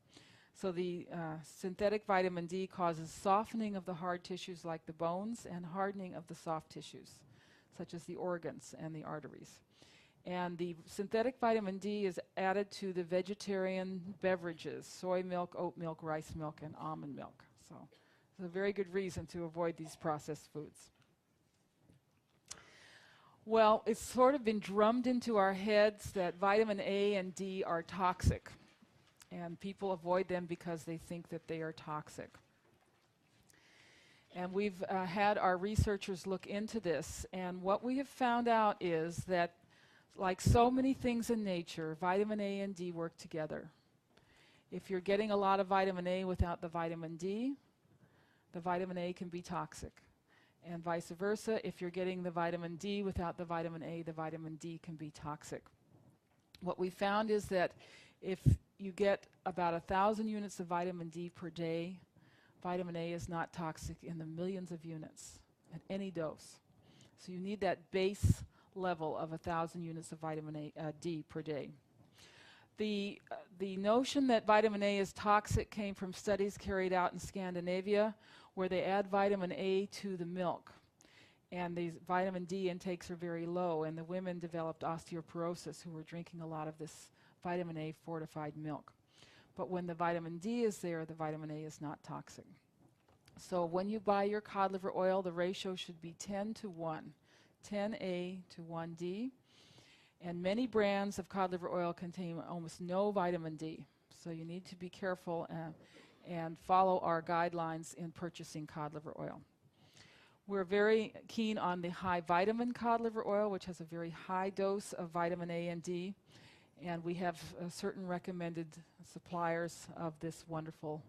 Speaker 1: So the synthetic vitamin D causes softening of the hard tissues like the bones and hardening of the soft tissues, such as the organs and the arteries. And the synthetic vitamin D is added to the vegetarian beverages, soy milk, oat milk, rice milk, and almond milk. So it's a very good reason to avoid these processed foods. Well, it's sort of been drummed into our heads that vitamin A and D are toxic. And people avoid them because they think that they are toxic. And we've had our researchers look into this. And what we have found out is that, like so many things in nature, vitamin A and D work together. If you're getting a lot of vitamin A without the vitamin D, the vitamin A can be toxic. And vice versa, if you're getting the vitamin D without the vitamin A, the vitamin D can be toxic. What we found is that if you get about 1,000 units of vitamin D per day, vitamin A is not toxic in the millions of units at any dose. So you need that base level of 1,000 units of vitamin D per day. The notion that vitamin A is toxic came from studies carried out in Scandinavia where they add vitamin A to the milk. And these vitamin D intakes are very low, and the women developed osteoporosis who were drinking a lot of this vitamin A fortified milk. But when the vitamin D is there, the vitamin A is not toxic. So when you buy your cod liver oil, the ratio should be 10 to 1, 10 A to 1 D. And many brands of cod liver oil contain almost no vitamin D. So you need to be careful and follow our guidelines in purchasing cod liver oil. We're very keen on the high vitamin cod liver oil, which has a very high dose of vitamin A and D. And we have certain recommended suppliers of this wonderful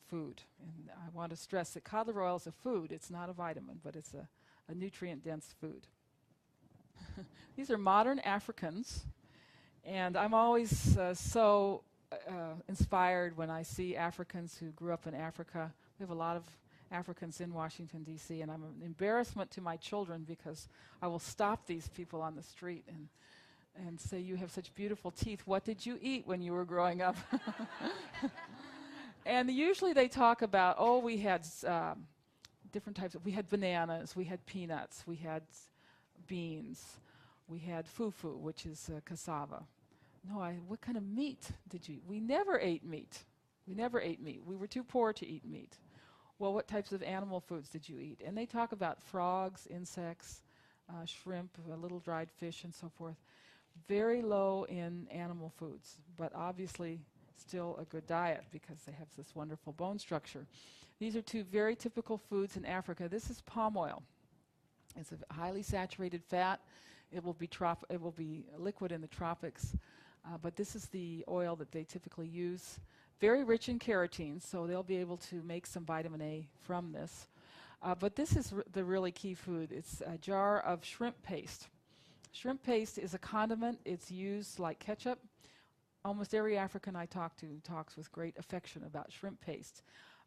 Speaker 1: food. And I want to stress that cod liver oil is a food. It's not a vitamin, but it's a nutrient-dense food. These are modern Africans. And I'm always so inspired when I see Africans who grew up in Africa. We have a lot of Africans in Washington, D.C., and I'm an embarrassment to my children because I will stop these people on the street and say, you have such beautiful teeth. What did you eat when you were growing up? And usually they talk about, oh, we had different types we had bananas, we had peanuts, we had beans, we had fufu, which is cassava. No, what kind of meat did you eat? We never ate meat. We never ate meat. We were too poor to eat meat. Well, what types of animal foods did you eat? And they talk about frogs, insects, shrimp, a little dried fish, and so forth. Very low in animal foods, but obviously still a good diet because they have this wonderful bone structure. These are two very typical foods in Africa. This is palm oil. It's a highly saturated fat. It will be liquid in the tropics. But this is the oil that they typically use. Very rich in carotene, so they'll be able to make some vitamin A from this. But this is the really key food. It's a jar of shrimp paste. Shrimp paste is a condiment. It's used like ketchup. Almost every African I talk to talks with great affection about shrimp paste.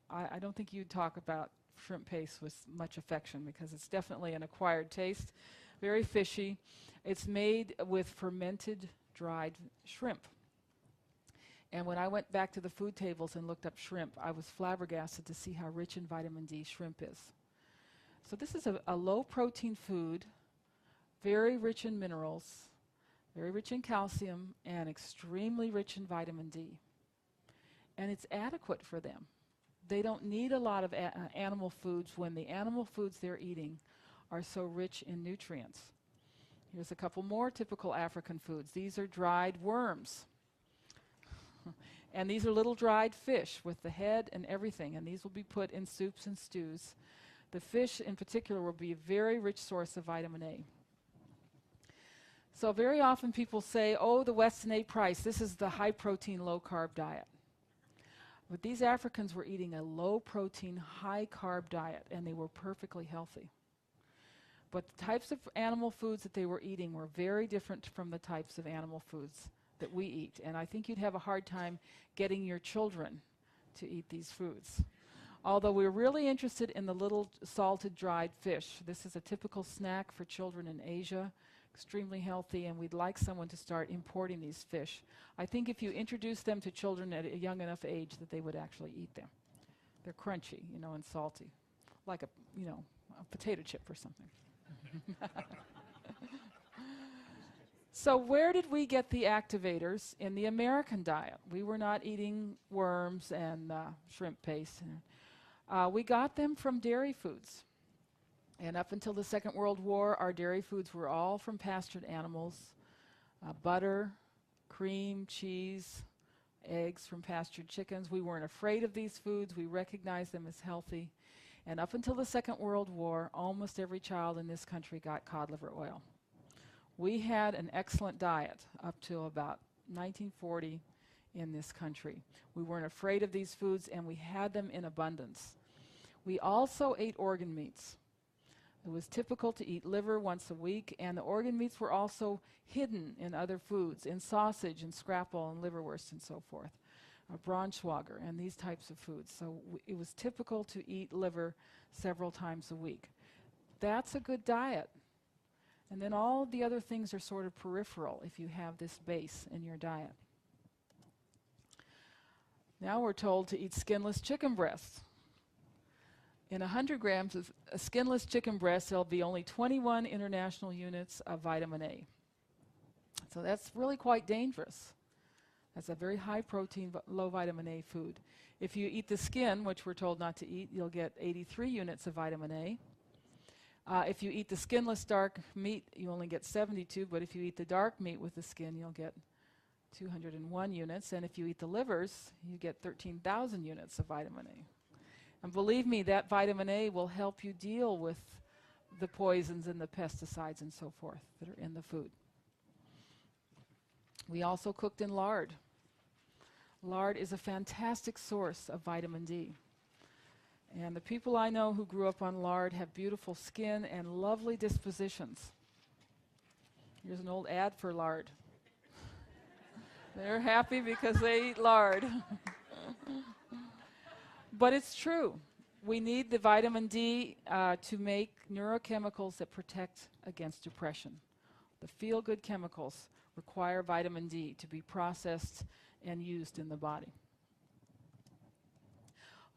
Speaker 1: I don't think you'd talk about shrimp paste with much affection because it's definitely an acquired taste, very fishy. It's made with fermented dried shrimp. And when I went back to the food tables and looked up shrimp, I was flabbergasted to see how rich in vitamin D shrimp is. So this is a low-protein food, very rich in minerals, very rich in calcium, and extremely rich in vitamin D. And it's adequate for them. They don't need a lot of animal foods when the animal foods they're eating are so rich in nutrients. Here's a couple more typical African foods. These are dried worms. And these are little dried fish with the head and everything, and these will be put in soups and stews. The fish in particular will be a very rich source of vitamin A. So very often people say, oh, the Weston A. Price, this is the high-protein, low-carb diet. But these Africans were eating a low-protein, high-carb diet, and they were perfectly healthy. But the types of animal foods that they were eating were very different from the types of animal foods that we eat. And I think you'd have a hard time getting your children to eat these foods. Although we're really interested in the little salted dried fish. This is a typical snack for children in Asia, extremely healthy, and we'd like someone to start importing these fish. I think if you introduce them to children at a young enough age that they would actually eat them. They're crunchy, and salty, like a potato chip or something. So where did we get the activators in the American diet? We were not eating worms and shrimp paste. We got them from dairy foods. And up until the Second World War, our dairy foods were all from pastured animals. Butter, cream, cheese, eggs from pastured chickens. We weren't afraid of these foods. We recognized them as healthy. And up until the Second World War, almost every child in this country got cod liver oil. We had an excellent diet up till about 1940 in this country. We weren't afraid of these foods, and we had them in abundance. We also ate organ meats. It was typical to eat liver once a week, and the organ meats were also hidden in other foods, in sausage and scrapple and liverwurst and so forth, braunschweiger and these types of foods. So it was typical to eat liver several times a week. That's a good diet. And then all of the other things are sort of peripheral if you have this base in your diet. Now we're told to eat skinless chicken breasts. In 100 grams of a skinless chicken breast, there'll be only 21 international units of vitamin A. So that's really quite dangerous. That's a very high protein, low vitamin A food. If you eat the skin, which we're told not to eat, you'll get 83 units of vitamin A. If you eat the skinless dark meat, you only get 72, but if you eat the dark meat with the skin, you'll get 201 units. And if you eat the livers, you get 13,000 units of vitamin A. And believe me, that vitamin A will help you deal with the poisons and the pesticides and so forth that are in the food. We also cooked in lard. Lard is a fantastic source of vitamin D. And the people I know who grew up on lard have beautiful skin and lovely dispositions. Here's an old ad for lard. They're happy because they eat lard. But it's true. We need the vitamin D to make neurochemicals that protect against depression. The feel-good chemicals require vitamin D to be processed and used in the body.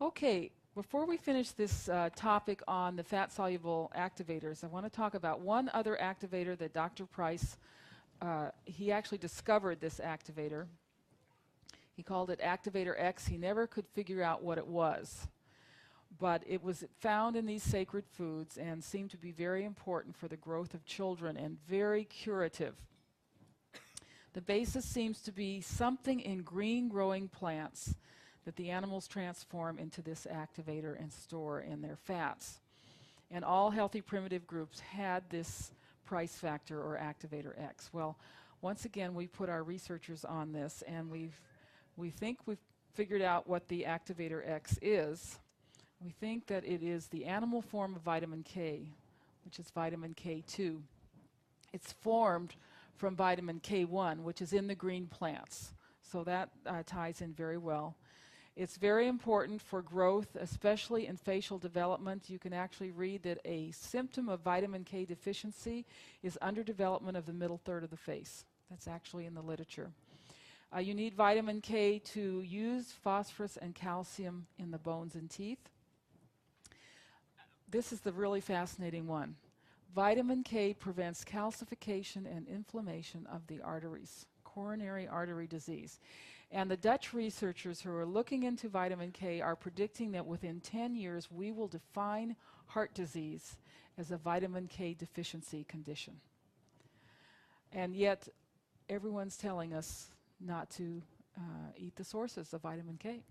Speaker 1: Okay, before we finish this topic on the fat-soluble activators, I want to talk about one other activator that Dr. Price, he actually discovered this activator. He called it Activator X. He never could figure out what it was. But it was found in these sacred foods and seemed to be very important for the growth of children and very curative. The basis seems to be something in green growing plants that the animals transform into this activator and store in their fats. And all healthy primitive groups had this price factor or Activator X. Well, once again, we put our researchers on this, and we think we've figured out what the Activator X is. We think that it is the animal form of vitamin K, which is vitamin K2. It's formed from vitamin K1, which is in the green plants. So that ties in very well. It's very important for growth, especially in facial development. You can actually read that a symptom of vitamin K deficiency is underdevelopment of the middle third of the face. That's actually in the literature. You need vitamin K to use phosphorus and calcium in the bones and teeth. This is the really fascinating one. Vitamin K prevents calcification and inflammation of the arteries, coronary artery disease. And the Dutch researchers who are looking into vitamin K are predicting that within 10 years we will define heart disease as a vitamin K deficiency condition. And yet everyone's telling us not to eat the sources of vitamin K.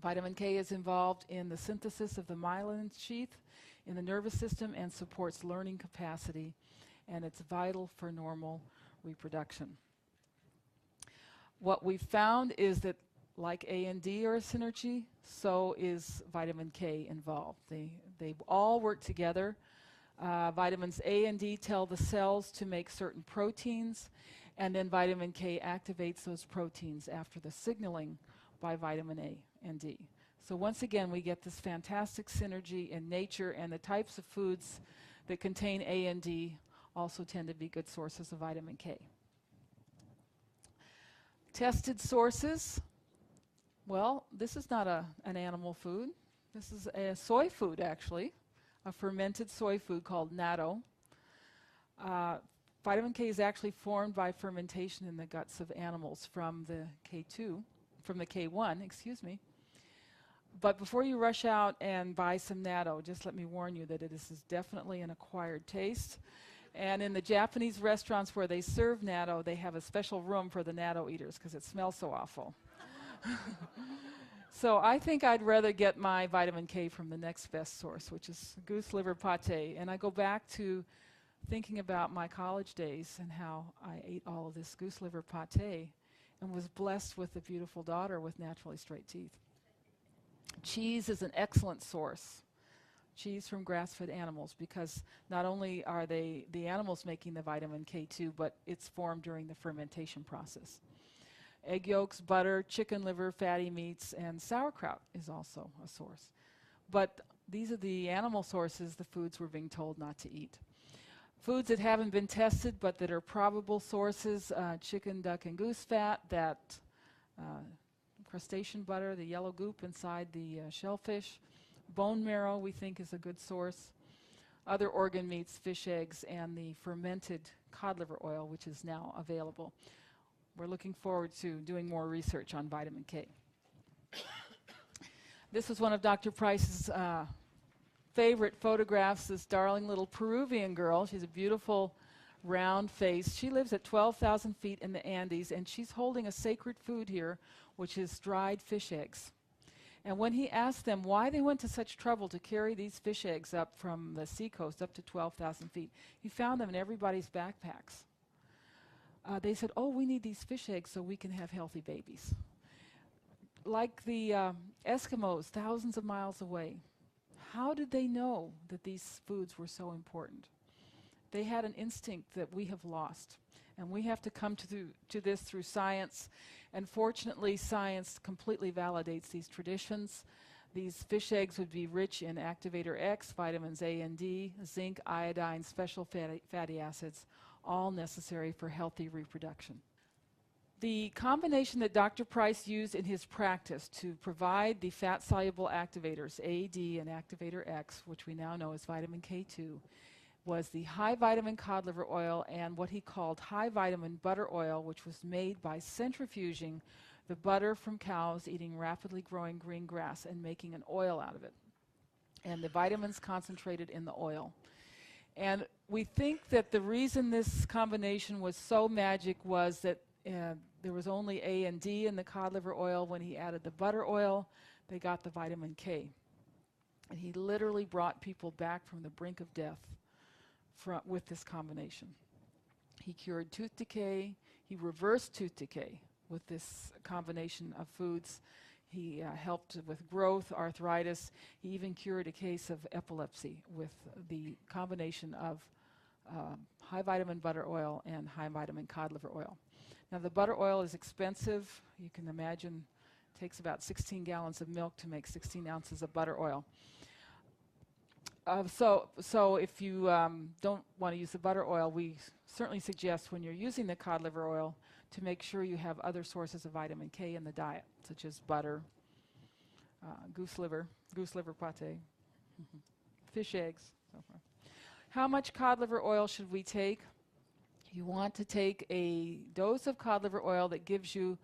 Speaker 1: Vitamin K is involved in the synthesis of the myelin sheath in the nervous system and supports learning capacity, and it's vital for normal reproduction. What we've found is that like A and D are a synergy, so is vitamin K involved. They all work together. Vitamins A and D tell the cells to make certain proteins, and then vitamin K activates those proteins after the signaling by vitamin A and D. So once again, we get this fantastic synergy in nature, and the types of foods that contain A and D also tend to be good sources of vitamin K. Tested sources. Well, this is not an animal food. This is a soy food, actually, a fermented soy food called natto. Vitamin K is actually formed by fermentation in the guts of animals from the K1, excuse me. But before you rush out and buy some natto, just let me warn you that this is definitely an acquired taste. And in the Japanese restaurants where they serve natto, they have a special room for the natto eaters because it smells so awful. So I think I'd rather get my vitamin K from the next best source, which is goose liver pate. And I go back to thinking about my college days and how I ate all of this goose liver pate and was blessed with a beautiful daughter with naturally straight teeth. Cheese is an excellent source. Cheese from grass-fed animals, because not only are the animals making the vitamin K2, but it's formed during the fermentation process. Egg yolks, butter, chicken liver, fatty meats, and sauerkraut is also a source. But these are the animal sources, the foods we're being told not to eat. Foods that haven't been tested but that are probable sources, chicken, duck, and goose fat, that crustacean butter, the yellow goop inside the shellfish. Bone marrow we think is a good source. Other organ meats, fish eggs, and the fermented cod liver oil, which is now available. We're looking forward to doing more research on vitamin K. This was one of Dr. Price's favorite photographs, this darling little Peruvian girl. She's a beautiful round face. She lives at 12,000 feet in the Andes, and she's holding a sacred food here, which is dried fish eggs. And when he asked them why they went to such trouble to carry these fish eggs up from the seacoast up to 12,000 feet, he found them in everybody's backpacks. They said, oh, we need these fish eggs so we can have healthy babies. Like the Eskimos, thousands of miles away, how did they know that these foods were so important? They had an instinct that we have lost, and we have to come to this through science. And fortunately, science completely validates these traditions. These fish eggs would be rich in activator X, vitamins A and D, zinc, iodine, special fatty acids, all necessary for healthy reproduction. The combination that Dr. Price used in his practice to provide the fat-soluble activators, A, D, and activator X, which we now know as vitamin K2, was the high vitamin cod liver oil and what he called high vitamin butter oil, which was made by centrifuging the butter from cows eating rapidly growing green grass and making an oil out of it. And the vitamins concentrated in the oil. And we think that the reason this combination was so magic was that there was only A and D in the cod liver oil. When he added the butter oil, they got the vitamin K. And he literally brought people back from the brink of death with this combination. He cured tooth decay. He reversed tooth decay with this combination of foods. He helped with growth, arthritis. He even cured a case of epilepsy with the combination of high vitamin butter oil and high vitamin cod liver oil. Now the butter oil is expensive. You can imagine it takes about 16 gallons of milk to make 16 ounces of butter oil. So if you don't want to use the butter oil, we certainly suggest when you're using the cod liver oil to make sure you have other sources of vitamin K in the diet, such as butter, goose liver pate, fish eggs, so forth. How much cod liver oil should we take? You want to take a dose of cod liver oil that gives you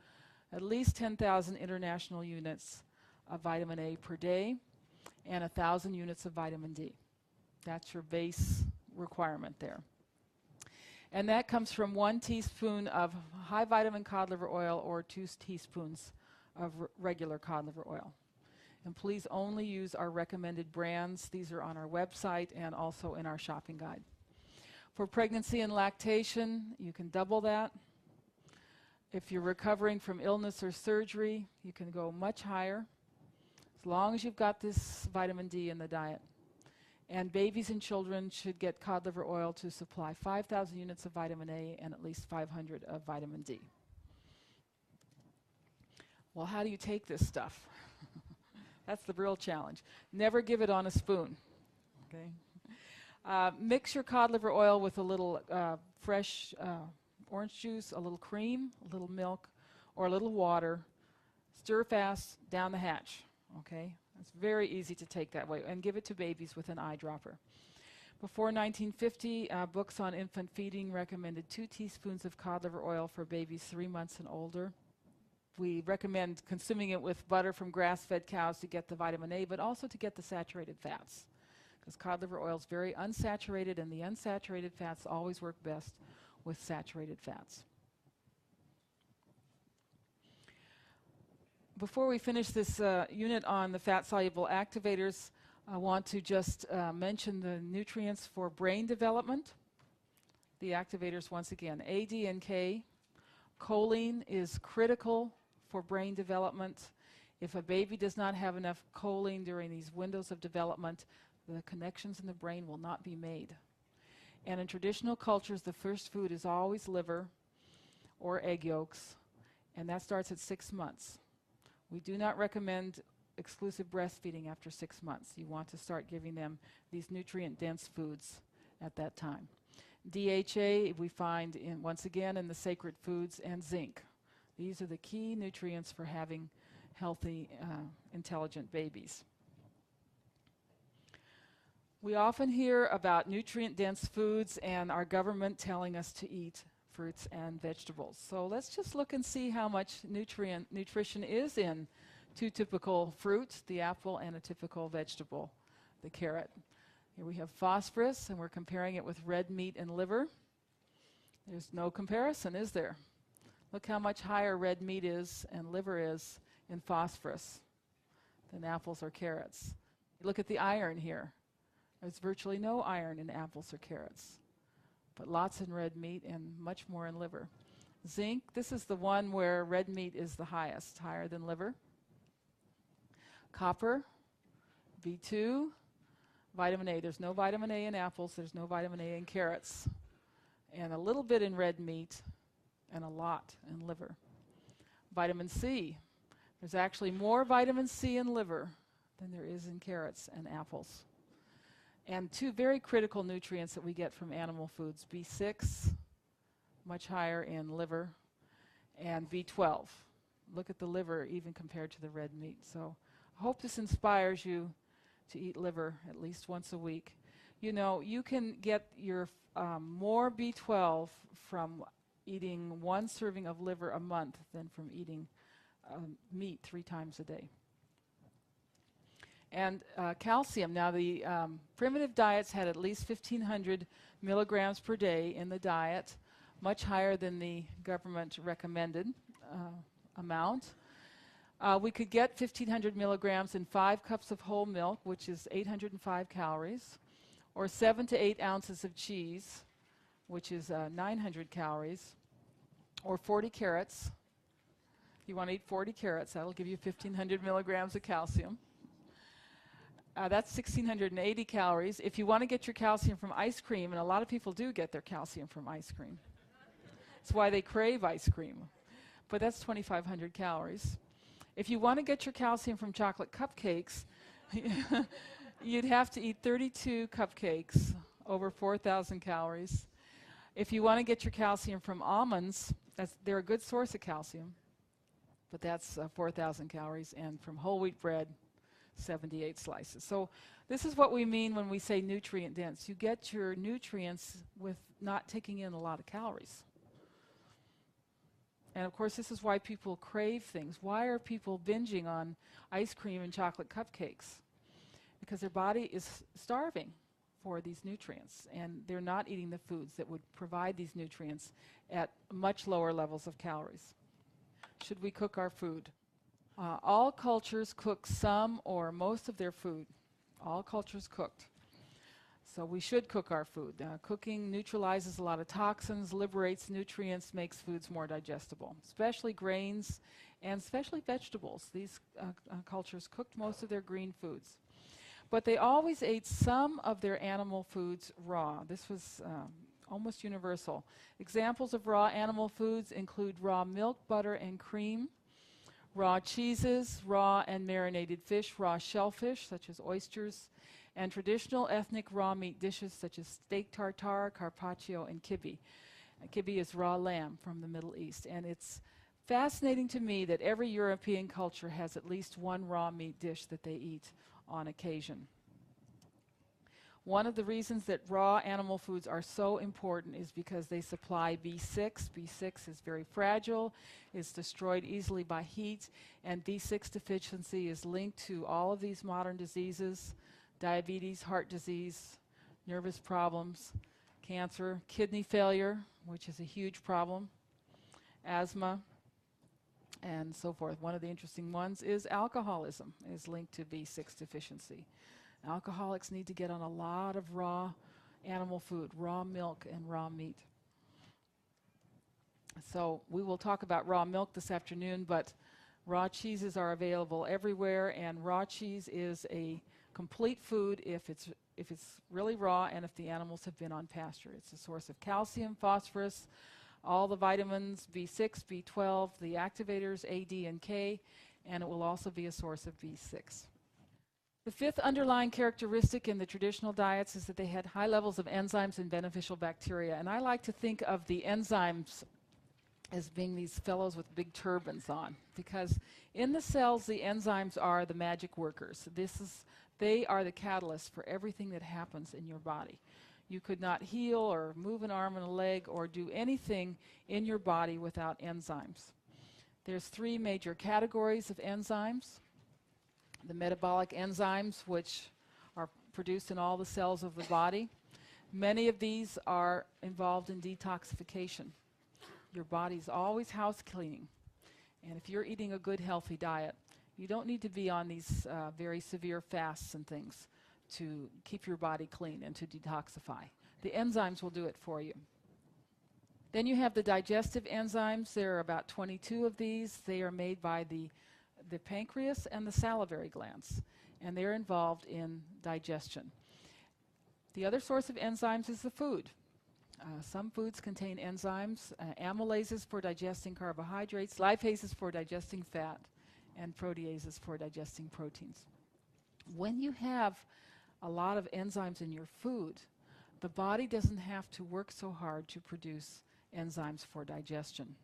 Speaker 1: at least 10,000 international units of vitamin A per day and 1,000 units of vitamin D. That's your base requirement there. And that comes from 1 teaspoon of high vitamin cod liver oil or 2 teaspoons of regular cod liver oil. And please only use our recommended brands. These are on our website and also in our shopping guide. For pregnancy and lactation, you can double that. If you're recovering from illness or surgery, you can go much higher, as long as you've got this vitamin D in the diet. And babies and children should get cod liver oil to supply 5,000 units of vitamin A and at least 500 of vitamin D. Well, how do you take this stuff? That's the real challenge. Never give it on a spoon. Okay? Mix your cod liver oil with a little fresh orange juice, a little cream, a little milk, or a little water. Stir fast down the hatch. Okay? It's very easy to take that way. And give it to babies with an eyedropper. Before 1950, books on infant feeding recommended 2 teaspoons of cod liver oil for babies 3 months and older. We recommend consuming it with butter from grass-fed cows to get the vitamin A, but also to get the saturated fats. Because cod liver oil is very unsaturated, and the unsaturated fats always work best with saturated fats. Before we finish this unit on the fat-soluble activators, I want to just mention the nutrients for brain development. The activators, once again, A, D, and K. Choline is critical for brain development. If a baby does not have enough choline during these windows of development, the connections in the brain will not be made. And in traditional cultures, the first food is always liver or egg yolks, and that starts at 6 months. We do not recommend exclusive breastfeeding after 6 months. You want to start giving them these nutrient-dense foods at that time. DHA we find once again in the sacred foods, and zinc. These are the key nutrients for having healthy, intelligent babies. We often hear about nutrient-dense foods and our government telling us to eat fruits and vegetables. So let's just look and see how much nutrition is in 2 typical fruits, the apple, and a typical vegetable, the carrot. Here we have phosphorus, and we're comparing it with red meat and liver. There's no comparison, is there? Look how much higher red meat is and liver is in phosphorus than apples or carrots. Look at the iron here. There's virtually no iron in apples or carrots, but lots in red meat and much more in liver. Zinc, this is the one where red meat is the highest, higher than liver. Copper, B2, vitamin A. There's no vitamin A in apples, there's no vitamin A in carrots, and a little bit in red meat and a lot in liver. Vitamin C, there's actually more vitamin C in liver than there is in carrots and apples. And 2 very critical nutrients that we get from animal foods, B6, much higher in liver, and B12. Look at the liver even compared to the red meat. So I hope this inspires you to eat liver at least once a week. You know, you can get your more B12 from eating 1 serving of liver a month than from eating meat 3 times a day. And calcium. Now, the primitive diets had at least 1,500 milligrams per day in the diet, much higher than the government recommended amount. We could get 1,500 milligrams in 5 cups of whole milk, which is 805 calories, or 7 to 8 ounces of cheese, which is 900 calories, or 40 carrots. If you want to eat 40 carrots, that'll give you 1,500 milligrams of calcium. That's 1,680 calories. If you want to get your calcium from ice cream, and a lot of people do get their calcium from ice cream. That's why they crave ice cream. But that's 2,500 calories. If you want to get your calcium from chocolate cupcakes, you'd have to eat 32 cupcakes, over 4,000 calories. If you want to get your calcium from almonds, they're a good source of calcium, but that's 4,000 calories, and from whole wheat bread, 78 slices. So this is what we mean when we say nutrient dense. You get your nutrients with not taking in a lot of calories. And of course, this is why people crave things. Why are people binging on ice cream and chocolate cupcakes? Because their body is starving for these nutrients, and they're not eating the foods that would provide these nutrients at much lower levels of calories. Should we cook our food? All cultures cook some or most of their food. All cultures cooked. So we should cook our food. Cooking neutralizes a lot of toxins, liberates nutrients, makes foods more digestible, especially grains and especially vegetables. These cultures cooked most of their green foods. But they always ate some of their animal foods raw. This was almost universal. Examples of raw animal foods include raw milk, butter, and cream, raw cheeses, raw and marinated fish, raw shellfish, such as oysters, and traditional ethnic raw meat dishes such as steak tartare, carpaccio, and kibbe. Kibbe is raw lamb from the Middle East. And it's fascinating to me that every European culture has at least one raw meat dish that they eat on occasion. One of the reasons that raw animal foods are so important is because they supply B6. B6 is very fragile, it's destroyed easily by heat, and B6 deficiency is linked to all of these modern diseases: diabetes, heart disease, nervous problems, cancer, kidney failure, which is a huge problem, asthma, and so forth. One of the interesting ones is alcoholism is linked to B6 deficiency. Alcoholics need to get on a lot of raw animal food, raw milk and raw meat. So we will talk about raw milk this afternoon, but raw cheeses are available everywhere, and raw cheese is a complete food if it's really raw and if the animals have been on pasture. It's a source of calcium, phosphorus, all the vitamins, B6, B12, the activators A, D, and K, and it will also be a source of B6. The fifth underlying characteristic in the traditional diets is that they had high levels of enzymes and beneficial bacteria. And I like to think of the enzymes as being these fellows with big turbans on, because in the cells, the enzymes are the magic workers. They are the catalyst for everything that happens in your body. You could not heal or move an arm and a leg or do anything in your body without enzymes. There's three major categories of enzymes. The metabolic enzymes, which are produced in all the cells of the body. Many of these are involved in detoxification. Your body's always house cleaning. And if you're eating a good, healthy diet, you don't need to be on these very severe fasts and things to keep your body clean and to detoxify. The enzymes will do it for you. Then you have the digestive enzymes. There are about 22 of these. They are made by the pancreas and the salivary glands, and they're involved in digestion. The other source of enzymes is the food. Some foods contain enzymes, amylases for digesting carbohydrates, lipases for digesting fat, and proteases for digesting proteins. When you have a lot of enzymes in your food, the body doesn't have to work so hard to produce enzymes for digestion.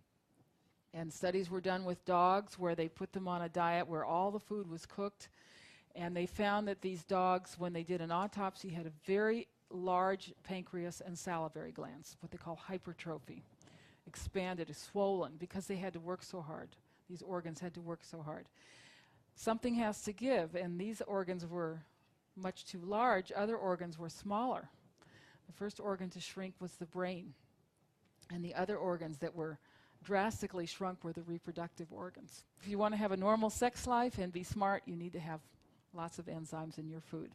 Speaker 1: And studies were done with dogs where they put them on a diet where all the food was cooked, and they found that these dogs, when they did an autopsy, had a very large pancreas and salivary glands, what they call hypertrophy, expanded, swollen, because they had to work so hard. These organs had to work so hard. Something has to give, and these organs were much too large. Other organs were smaller. The first organ to shrink was the brain, and the other organs that were drastically shrunk were the reproductive organs. If you want to have a normal sex life and be smart, you need to have lots of enzymes in your food.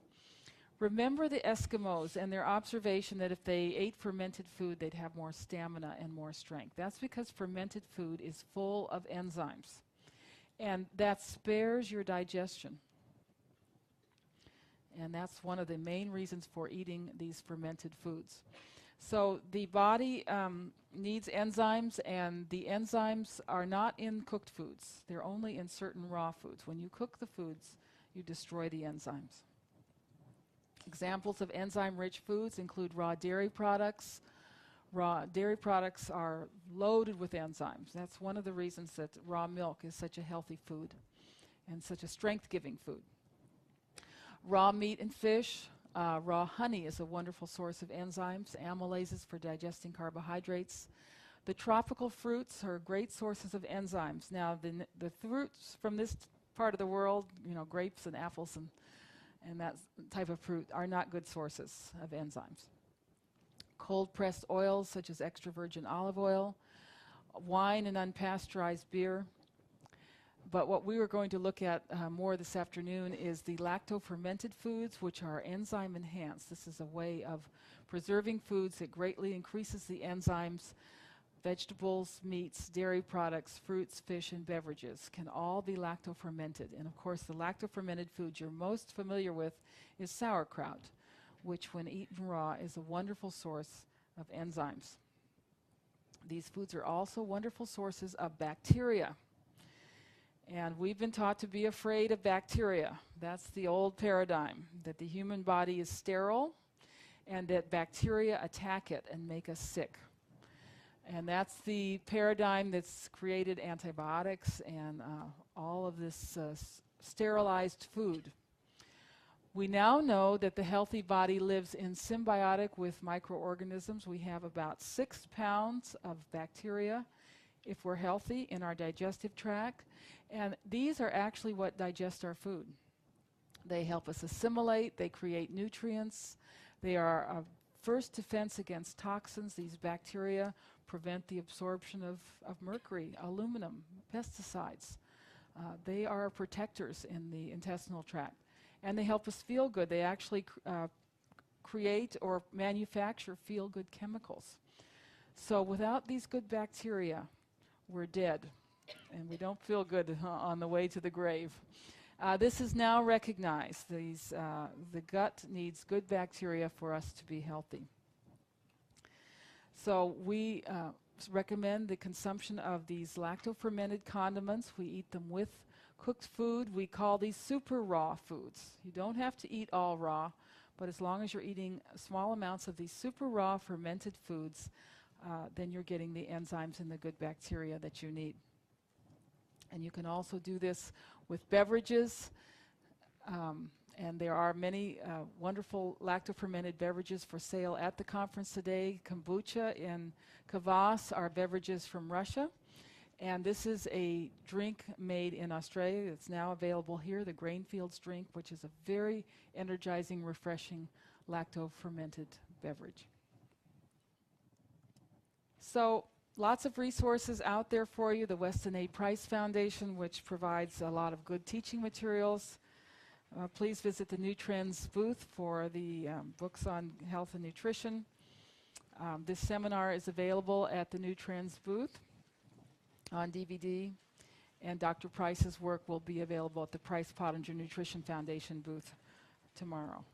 Speaker 1: Remember the Eskimos and their observation that if they ate fermented food, they'd have more stamina and more strength. That's because fermented food is full of enzymes, and that spares your digestion. And that's one of the main reasons for eating these fermented foods. So the body needs enzymes, and the enzymes are not in cooked foods. They're only in certain raw foods. When you cook the foods, you destroy the enzymes. Examples of enzyme-rich foods include raw dairy products. Raw dairy products are loaded with enzymes. That's one of the reasons that raw milk is such a healthy food and such a strength-giving food. Raw meat and fish. Raw honey is a wonderful source of enzymes, amylases for digesting carbohydrates. The tropical fruits are great sources of enzymes. Now, the fruits from this part of the world, grapes and apples and that type of fruit, are not good sources of enzymes. Cold-pressed oils, such as extra virgin olive oil, wine and unpasteurized beer. But what we were going to look at more this afternoon is the lacto-fermented foods, which are enzyme enhanced. This is a way of preserving foods that greatly increases the enzymes. Vegetables, meats, dairy products, fruits, fish, and beverages can all be lacto-fermented. And of course, the lacto-fermented foods you're most familiar with is sauerkraut, which when eaten raw is a wonderful source of enzymes. These foods are also wonderful sources of bacteria. And we've been taught to be afraid of bacteria. That's the old paradigm, that the human body is sterile and that bacteria attack it and make us sick. And that's the paradigm that's created antibiotics and all of this sterilized food. We now know that the healthy body lives in symbiotic with microorganisms. We have about 6 pounds of bacteria, if we're healthy, in our digestive tract. And these are actually what digest our food. They help us assimilate, they create nutrients, they are a first defense against toxins. These bacteria prevent the absorption of mercury, aluminum, pesticides. They are protectors in the intestinal tract. And they help us feel good. They actually create or manufacture feel-good chemicals. So without these good bacteria, we're dead. And we don't feel good on the way to the grave. This is now recognized. The gut needs good bacteria for us to be healthy. So we recommend the consumption of these lacto-fermented condiments. We eat them with cooked food. We call these super raw foods. You don't have to eat all raw, but as long as you're eating small amounts of these super raw fermented foods, then you're getting the enzymes and the good bacteria that you need. And you can also do this with beverages, and there are many wonderful lacto-fermented beverages for sale at the conference today. Kombucha and kvass are beverages from Russia, and this is a drink made in Australia. It's now available here, the Grainfields drink, which is a very energizing, refreshing lacto-fermented beverage. So lots of resources out there for you. The Weston A. Price Foundation, which provides a lot of good teaching materials. Please visit the New Trends booth for the books on health and nutrition. This seminar is available at the New Trends booth on DVD, and Dr. Price's work will be available at the Price Pottinger Nutrition Foundation booth tomorrow.